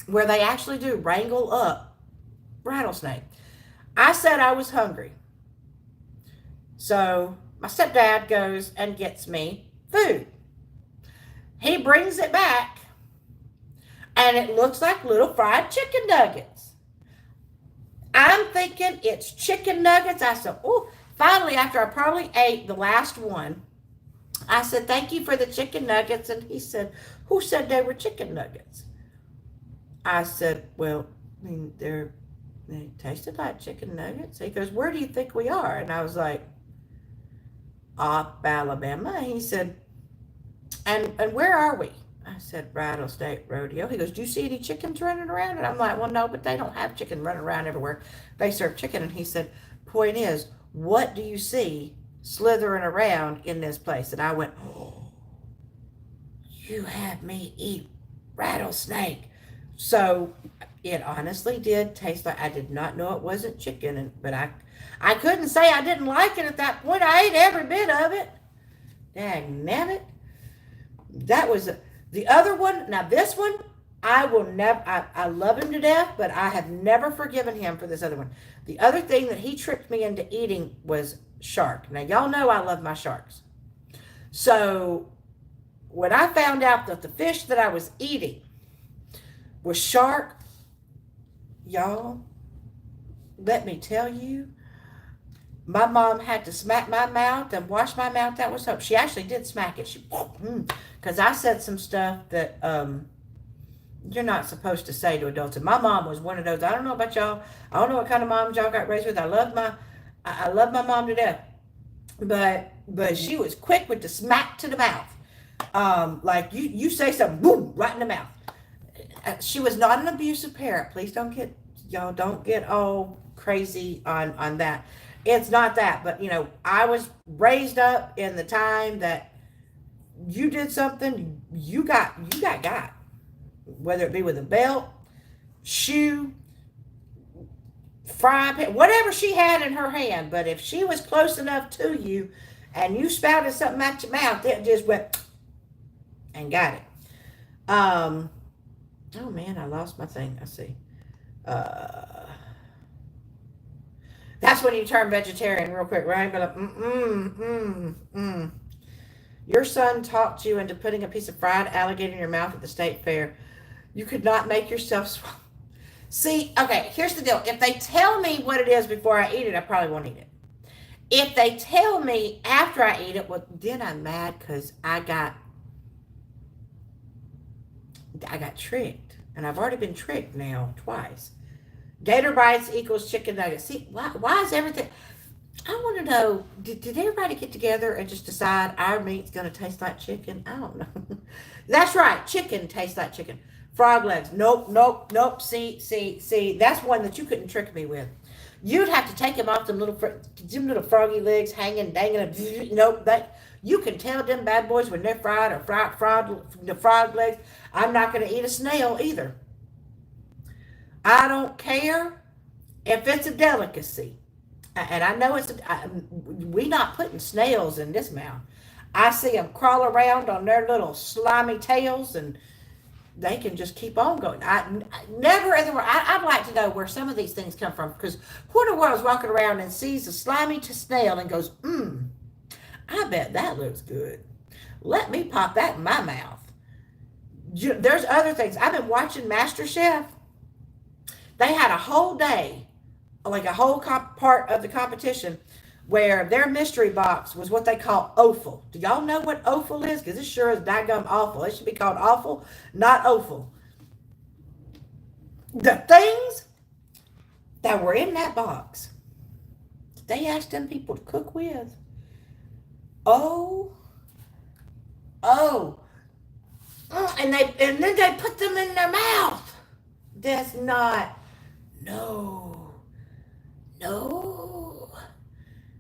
where they actually do wrangle up rattlesnake. I said I was hungry. So my stepdad goes and gets me food. He brings it back, and it looks like little fried chicken nuggets. I'm thinking it's chicken nuggets. I said, oh, finally, after I probably ate the last one, I said, thank you for the chicken nuggets. And he said, who said they were chicken nuggets? I said, well, I mean, they tasted like chicken nuggets. He goes, where do you think we are? And I was like, Opp, Alabama. He said, and where are we? I said, Rattlesnake Rodeo. He goes, do you see any chickens running around? And I'm like, well, no, but they don't have chicken running around everywhere. They serve chicken. And he said, point is, what do you see slithering around in this place? And I went, oh, you had me eat rattlesnake. So it honestly did taste like, I did not know it wasn't chicken, but I couldn't say I didn't like it at that point. I ate every bit of it. Dagnabbit. That was the other one. Now this one, I will never, I love him to death, but I have never forgiven him for this other one. The other thing that he tricked me into eating was shark. Now y'all know I love my sharks. So when I found out that the fish that I was eating was shark, y'all, let me tell you, my mom had to smack my mouth and wash my mouth. That was so. She actually did smack it. Because I said some stuff that you're not supposed to say to adults. And my mom was one of those. I don't know about y'all. I don't know what kind of moms y'all got raised with. I love my mom to death. But she was quick with the smack to the mouth. Like you say something, boom, right in the mouth. She was not an abusive parent. Please don't get all crazy on that. It's not that, but I was raised up in the time that you did something, you got, whether it be with a belt, shoe, frying pan, whatever she had in her hand. But if she was close enough to you and you spouted something out your mouth, it just went and got it. Oh man, I lost my thing. I see. That's when you turn vegetarian real quick, right? But your son talked you into putting a piece of fried alligator in your mouth at the state fair. You could not make yourself swallow. See, okay, here's the deal. If they tell me what it is before I eat it, I probably won't eat it. If they tell me after I eat it, well, then I'm mad because I got tricked. And I've already been tricked now twice. Gator bites equals chicken nuggets. See, why is everything... I want to know, did everybody get together and just decide our meat's going to taste like chicken? I don't know. That's right. Chicken tastes like chicken. Frog legs. Nope. See. That's one that you couldn't trick me with. You'd have to take them off them little froggy legs hanging, dangling. Nope. You can tell them bad boys when they're fried or the frog legs. I'm not going to eat a snail either. I don't care if it's a delicacy. And I know we're not putting snails in this mouth. I see them crawl around on their little slimy tails, and they can just keep on going. Never in the world. I'd like to know where some of these things come from, because what in the world is walking around and sees a slimy snail and goes, I bet that looks good. Let me pop that in my mouth. There's other things. I've been watching MasterChef. They had a whole day, like a whole part of the competition, where their mystery box was what they call offal. Do y'all know what offal is? Because it sure is daggum awful. It should be called awful, not offal. The things that were in that box, they asked them people to cook with. And then they put them in their mouth. That's not, no.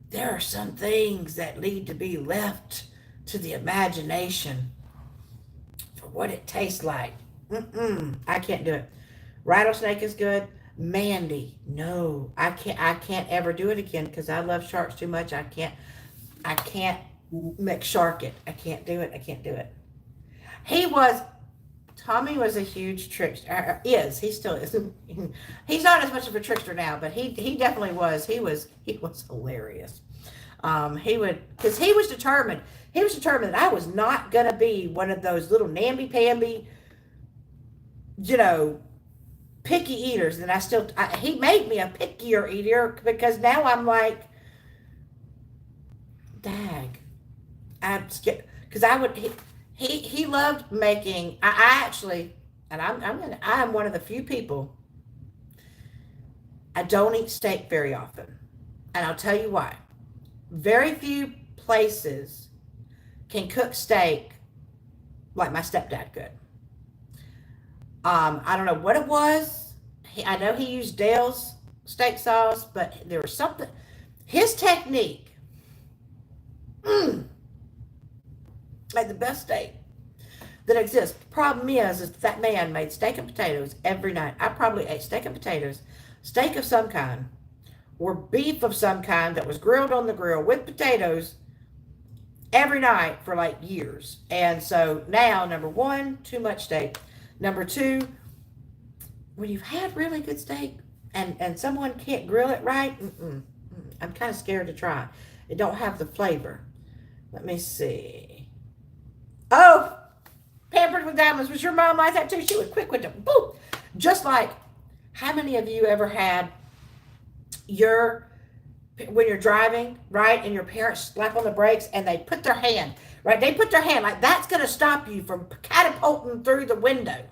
There are some things that need to be left to the imagination for what it tastes like. I can't do it. Rattlesnake is good. Mandy, no. I can't ever do it again because I love sharks too much. I can't McShark it. I can't do it. Tommy was a huge trickster. He still is. He's not as much of a trickster now, but he definitely was. He was hilarious. Because he was determined. He was determined that I was not gonna be one of those little namby-pamby, picky eaters. And he made me a pickier eater, because now I'm like, dag. I'm scared, because he loved making. I actually, and I'm one of the few people. I don't eat steak very often, and I'll tell you why. Very few places can cook steak like my stepdad could. I don't know what it was. I know he used Dale's steak sauce, but there was something. His technique. Like the best steak that exists. The problem is that man made steak and potatoes every night. I probably ate steak and potatoes, steak of some kind, or beef of some kind that was grilled on the grill with potatoes every night for like years. And so now, number one, too much steak. Number two, when you've had really good steak and someone can't grill it right, I'm kind of scared to try. It don't have the flavor. Let me see. Oh, Pampered with Diamonds. Was your mom like that too? She was quick with the boom. Just like, how many of you ever had when you're driving, right, and your parents slap on the brakes and they put their hand, right? They put their hand like that's going to stop you from catapulting through the window.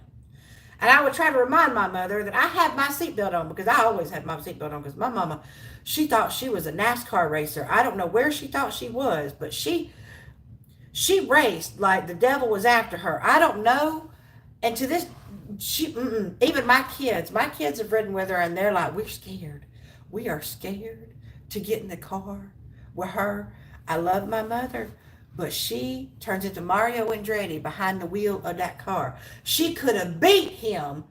And I would try to remind my mother that I had my seatbelt on, because I always had my seatbelt on, because my mama, she thought she was a NASCAR racer. I don't know where she thought she was, but she raced like the devil was after her. I don't know. And to this, even my kids have ridden with her, and they're like, we're scared. We are scared to get in the car with her. I love my mother, but she turns into Mario Andretti behind the wheel of that car. She could have beat him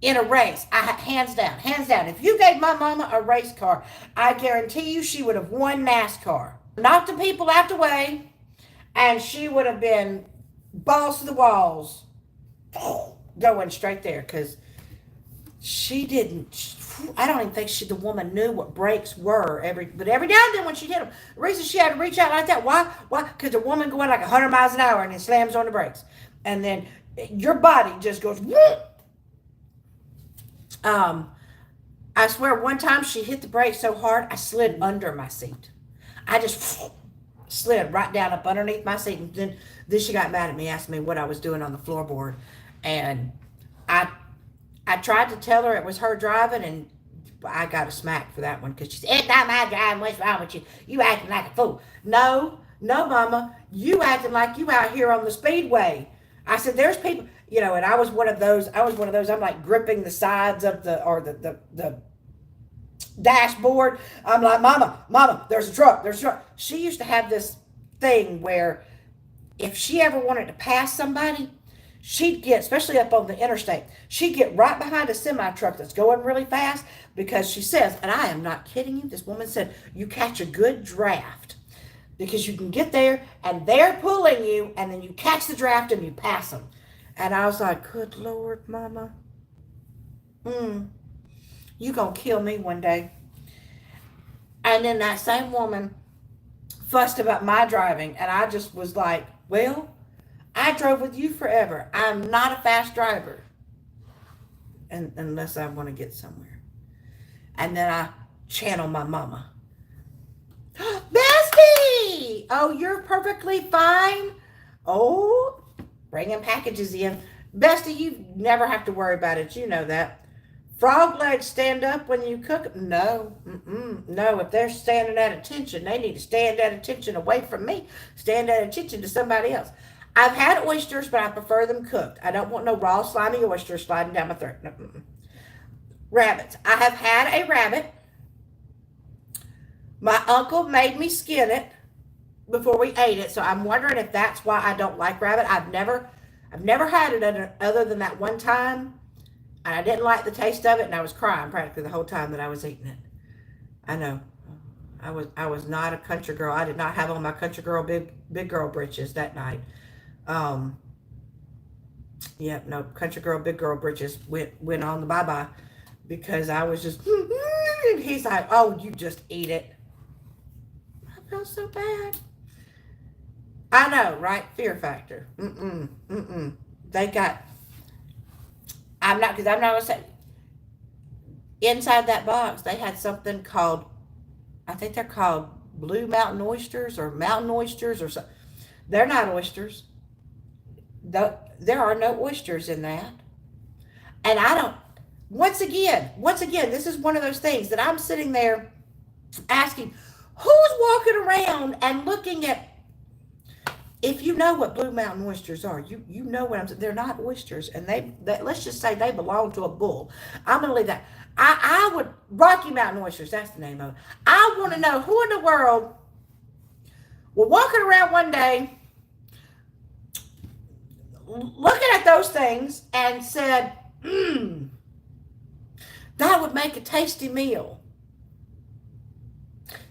in a race. Hands down. If you gave my mama a race car, I guarantee you she would have won NASCAR. Knocked the people out the way, and she would have been balls to the walls, going straight there, because she didn't. I don't even think the woman knew what brakes were. But every now and then when she hit them, the reason she had to reach out like that, why? Because the woman going like 100 miles an hour and it slams on the brakes, and then your body just goes. Whoop. I swear, one time she hit the brakes so hard I slid under my seat. I just slid right down up underneath my seat, and then she got mad at me, asked me what I was doing on the floorboard, and I tried to tell her it was her driving, and I got a smack for that one, because she said, it's not my driving, what's wrong with you? You acting like a fool. No, mama, you acting like you out here on the speedway. I said, there's people, and I was one of those, I'm like gripping the sides of the dashboard. I'm like, mama, there's a truck. She used to have this thing where if she ever wanted to pass somebody, she'd get, especially up on the interstate, she'd get right behind a semi-truck that's going really fast, because she says, and I am not kidding you, this woman said, you catch a good draft. because you can get there and they're pulling you, and then you catch the draft and you pass them. And I was like, good Lord, Mama. You gonna kill me one day. And then that same woman fussed about my driving, and I just was like, well, I drove with you forever. I'm not a fast driver. Unless I want to get somewhere. And then I channel my mama. Bestie! Oh, you're perfectly fine. Oh, bringing packages in. Bestie, you never have to worry about it. You know that. Frog legs stand up when you cook? No. No, if they're standing at attention, they need to stand at attention away from me. Stand at attention to somebody else. I've had oysters, but I prefer them cooked. I don't want no raw, slimy oysters sliding down my throat. No. Rabbits. I have had a rabbit. My uncle made me skin it before we ate it, so I'm wondering if that's why I don't like rabbit. I've never had it other than that one time, and I didn't like the taste of it, and I was crying practically the whole time that I was eating it. I know. I was not a country girl. I did not have on my country girl big girl britches that night. Yep, no, country girl big girl britches went on the bye-bye because I was just, he's like, oh, you just eat it. I felt so bad. I know, right? Fear factor. They got, I'm not going to say, inside that box, they had something called, I think they're called Blue Mountain Oysters or Mountain Oysters or something. They're not oysters. There are no oysters in that. And I don't, once again, this is one of those things that I'm sitting there asking, who's walking around and looking at, if you know what Blue Mountain oysters are, you know what I'm saying. They're not oysters, and they let's just say they belong to a bull. I'm going to leave that. I would, Rocky Mountain oysters, that's the name of it. I want to know who in the world were walking around one day looking at those things and said, that would make a tasty meal.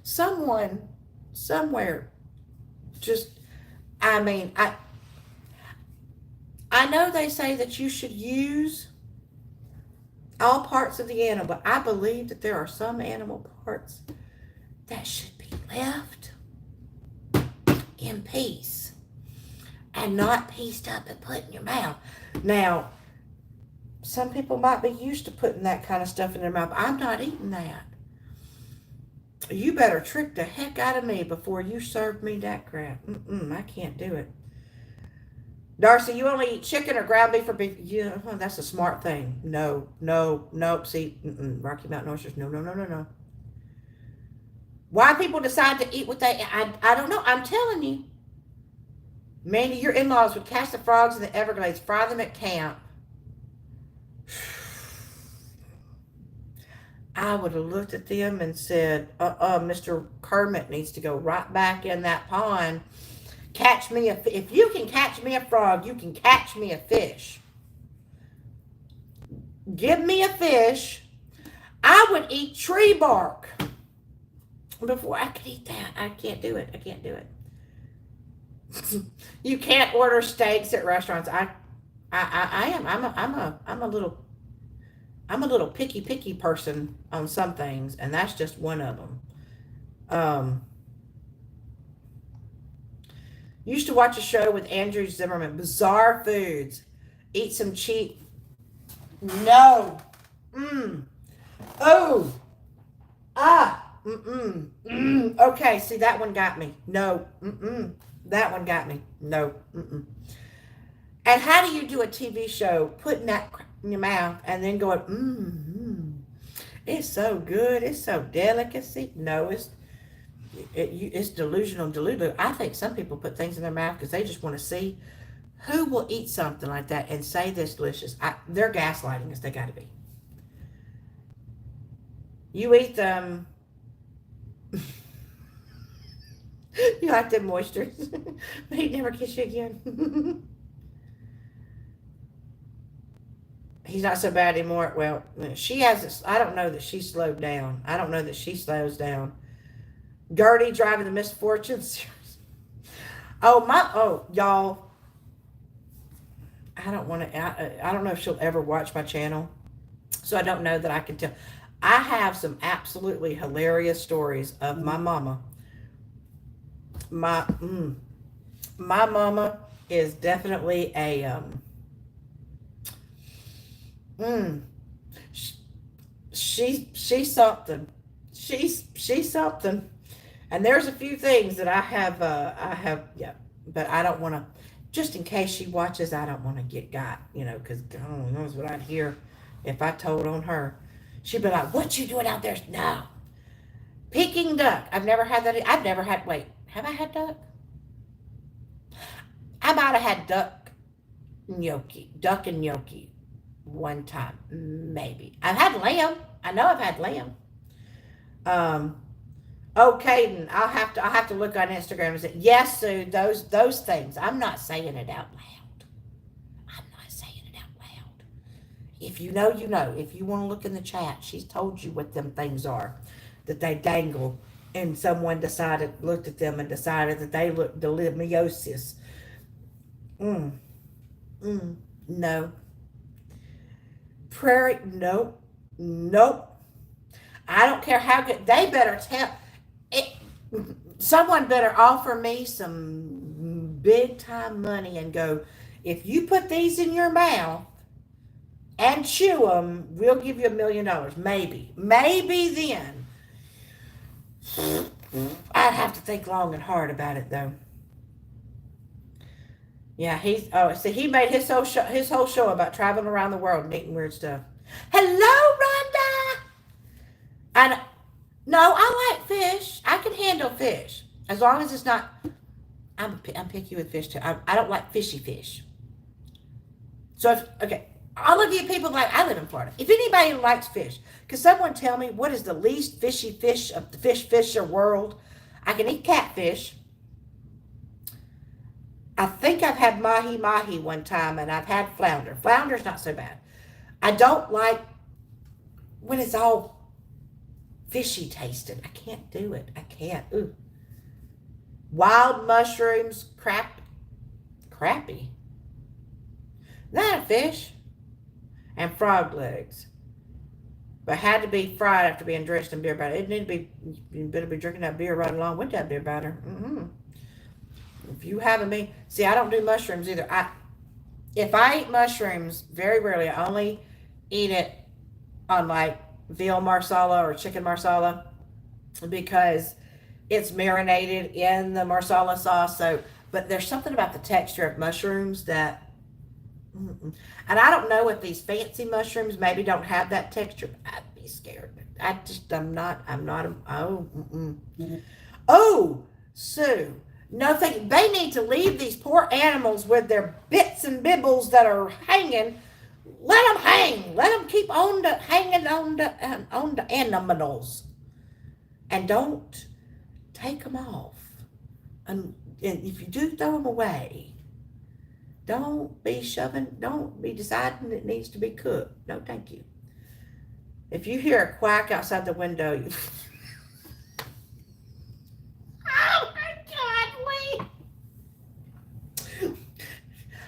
Someone, somewhere, just, I mean, I know they say that you should use all parts of the animal, but I believe that there are some animal parts that should be left in peace and not pieced up and put in your mouth. Now, some people might be used to putting that kind of stuff in their mouth. I'm not eating that. You better trick the heck out of me before you serve me that crap. I can't do it. Darcy, you only eat chicken or ground beef or beef? Yeah, that's a smart thing. No. See, Rocky Mountain oysters, no. Why people decide to eat what they, I don't know. I'm telling you. Mandy, your in-laws would catch the frogs in the Everglades, fry them at camp. I would have looked at them and said, Mr. Kermit needs to go right back in that pond. Catch me if you can catch me a frog, you can catch me a fish. Give me a fish. I would eat tree bark before I could eat that. I can't do it. You can't order steaks at restaurants. I'm a little picky person on some things, and that's just one of them. Used to watch a show with Andrew Zimmerman, Bizarre Foods. Eat some cheap. No. Oh. Okay, see, that one got me. No. That one got me. No. And how do you do a TV show putting that in your mouth and then going, it's so good, it's so delicacy? No, it's delusional. I think some people put things in their mouth because they just want to see who will eat something like that and say this delicious. They're gaslighting us. They got to be. You eat them. You like them oysters. But he'd never kiss you again. He's not so bad anymore. Well, she has this. I don't know that she slowed down. I don't know that she slows down. Gertie driving the misfortunes. Y'all, I don't want to, I don't know if she'll ever watch my channel, so I don't know that I can tell. I have some absolutely hilarious stories of my mama. My, my mama is definitely a, mm, she's something. She's something. And there's a few things that yeah, but I don't want to, just in case she watches, I don't want to get got, because God only knows what I'd hear if I told on her. She'd be like, what you doing out there? No. Peking duck. I've never had that. I've never had, wait, have I had duck? I might have had duck and gnocchi one time, maybe. I've had lamb. I know I've had lamb. Um, Oh, Caden, I'll have to look on Instagram and say, yes, Sue, those things. I'm not saying it out loud. I'm not saying it out loud. If you know, you know. If you want to look in the chat, she's told you what them things are that they dangle, and someone looked at them and decided that they looked delimiosis. No. Prairie, nope. Nope. I don't care how good, they better tell. It, someone better offer me some big time money and go, if you put these in your mouth and chew them, we'll give you $1 million. Maybe then. I'd have to think long and hard about it though. Yeah, he made his whole show about traveling around the world and eating weird stuff. Hello, Rhonda. And no, I like fish. I can handle fish as long as it's not. I'm picky with fish too. I don't like fishy fish. So okay, all of you people I live in Florida. If anybody likes fish, could someone tell me what is the least fishy fish of the fisher world? I can eat catfish. I think I've had mahi one time, and I've had flounder. Flounder's not so bad. I don't like when it's all fishy tasting. I can't do it. I can't. Ooh. Wild mushrooms, crappie. Not a fish. And frog legs. But had to be fried after being drenched in beer batter. It need to be, you better be drinking that beer right along with that beer batter. If you haven't been, see, I don't do mushrooms either. If I eat mushrooms, very rarely, I only eat it on like veal marsala or chicken marsala because it's marinated in the marsala sauce. So, but there's something about the texture of mushrooms that, and I don't know if these fancy mushrooms maybe don't have that texture. I'd be scared. Oh, Sue. No, they need to leave these poor animals with their bits and bibbles that are hanging. Let them hang. Let them keep hanging on the animals, and don't take them off. And if you do throw them away, don't be deciding it needs to be cooked. No, thank you. If you hear a quack outside the window, oh my God,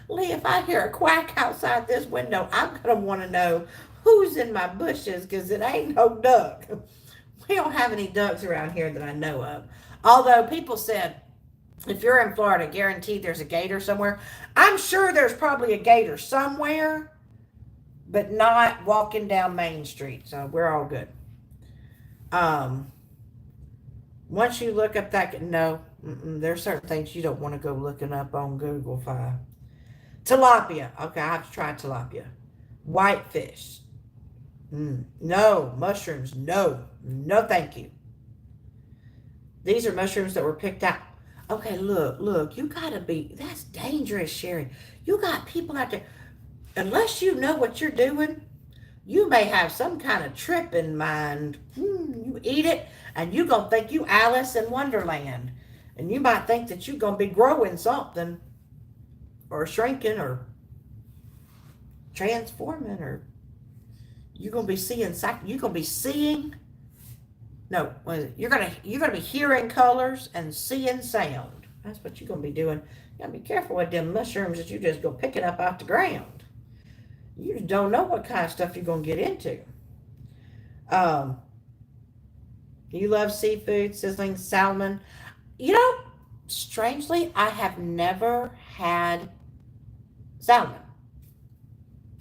Lee, if I hear a quack outside this window, I'm going to want to know who's in my bushes because it ain't no duck. We don't have any ducks around here that I know of. Although people said, if you're in Florida, guaranteed there's a gator somewhere. I'm sure there's probably a gator somewhere, but not walking down Main Street. So we're all good. Once you look up that, no, there's certain things you don't want to go looking up on Google Fi. Tilapia. Okay, I have to try tilapia. Whitefish. No. Mushrooms. No. No, thank you. These are mushrooms that were picked out. Okay, look. You gotta be, that's dangerous, Sherry. You got people out there. Unless you know what you're doing, you may have some kind of trip in mind. You eat it, and you're going to think you Alice in Wonderland. And you might think that you're going to be growing something, or shrinking, or transforming, or you're going to be seeing, no, what is it? You're going to be hearing colors and seeing sound. That's what you're going to be doing. You got to be careful with them mushrooms that you just go picking up off the ground. You just don't know what kind of stuff you're going to get into. Um, you love seafood, sizzling salmon. You know, strangely, I have never had salmon.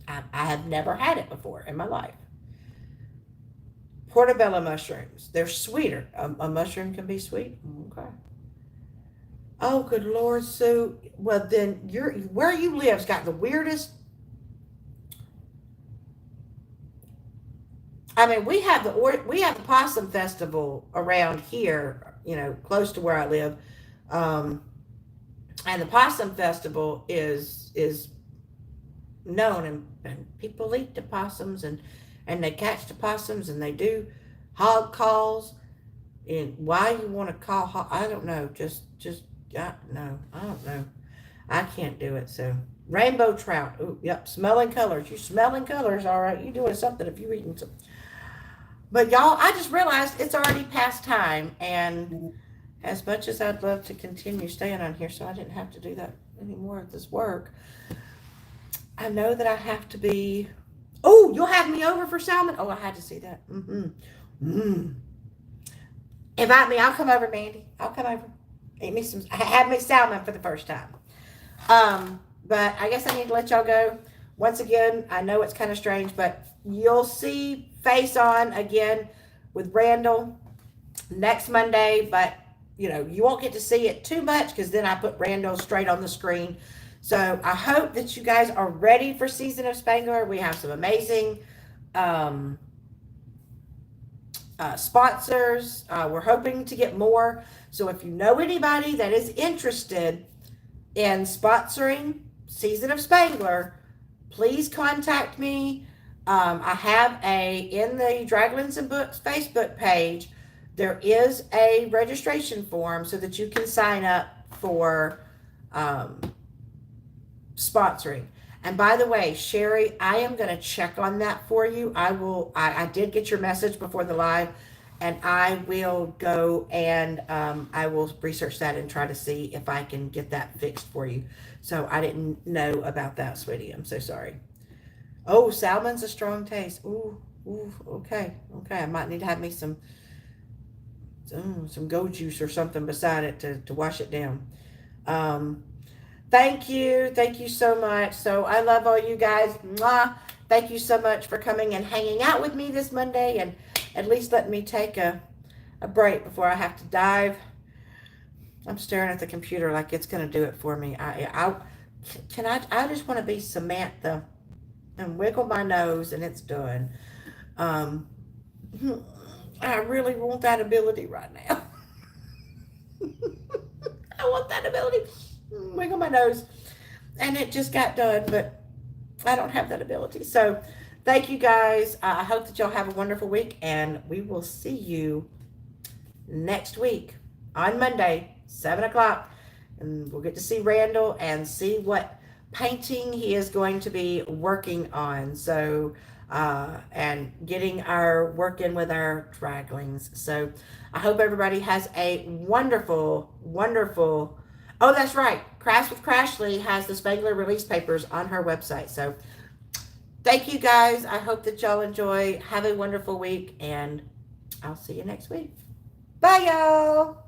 I have never had it before in my life. Portobello mushrooms. They're sweeter. A mushroom can be sweet. Okay. Oh, good Lord, Sue. Well, then where you live's got the weirdest. I mean, we have the possum festival around here, close to where I live, um, and the possum festival is known, and people eat the possums, and they catch the possums, and they do hog calls. And why you want to call hog, I don't know. No, I don't know. I can't do it. So rainbow trout. Oh, yep, smelling colors. You smelling colors, all right. You doing something if you eating some. But y'all, I just realized it's already past time, and as much as I'd love to continue staying on here so I didn't have to do that anymore at this work, I know that I have to be. Oh, you'll have me over for salmon? Oh, I had to see that. Invite me. I'll come over, Mandy. I'll come over. Eat me some. Have me salmon for the first time. But I guess I need to let y'all go. Once again, I know it's kind of strange, but you'll see Face On again with Randall next Monday. But you won't get to see it too much because then I put Randall straight on the screen. So I hope that you guys are ready for Season of Spangler. We have some amazing sponsors. We're hoping to get more. So if you know anybody that is interested in sponsoring Season of Spangler, please contact me. I have in the Draglins and Books Facebook page, there is a registration form so that you can sign up for sponsoring. And by the way, Sherry, I am going to check on that for you. I did get your message before the live, and I will go and I will research that and try to see if I can get that fixed for you. So I didn't know about that, sweetie. I'm so sorry. Oh, salmon's a strong taste. Ooh, okay. I might need to have me some goat juice or something beside it to wash it down. Thank you so much. So I love all you guys. Mwah. Thank you so much for coming and hanging out with me this Monday, and at least letting me take a break before I have to dive. I'm staring at the computer like it's going to do it for me. I just want to be Samantha and wiggle my nose and it's done. I really want that ability right now. I want that ability. Wiggle my nose. And it just got done, but I don't have that ability. So thank you guys. I hope that y'all have a wonderful week, and we will see you next week on Monday, 7 o'clock. And we'll get to see Randall and see what painting he is going to be working on. So, and getting our work in with our draglings. So I hope everybody has a wonderful, wonderful. Oh, that's right. Crafts with Crashly has the Spangler release papers on her website. So thank you guys. I hope that y'all enjoy. Have a wonderful week, and I'll see you next week. Bye, y'all.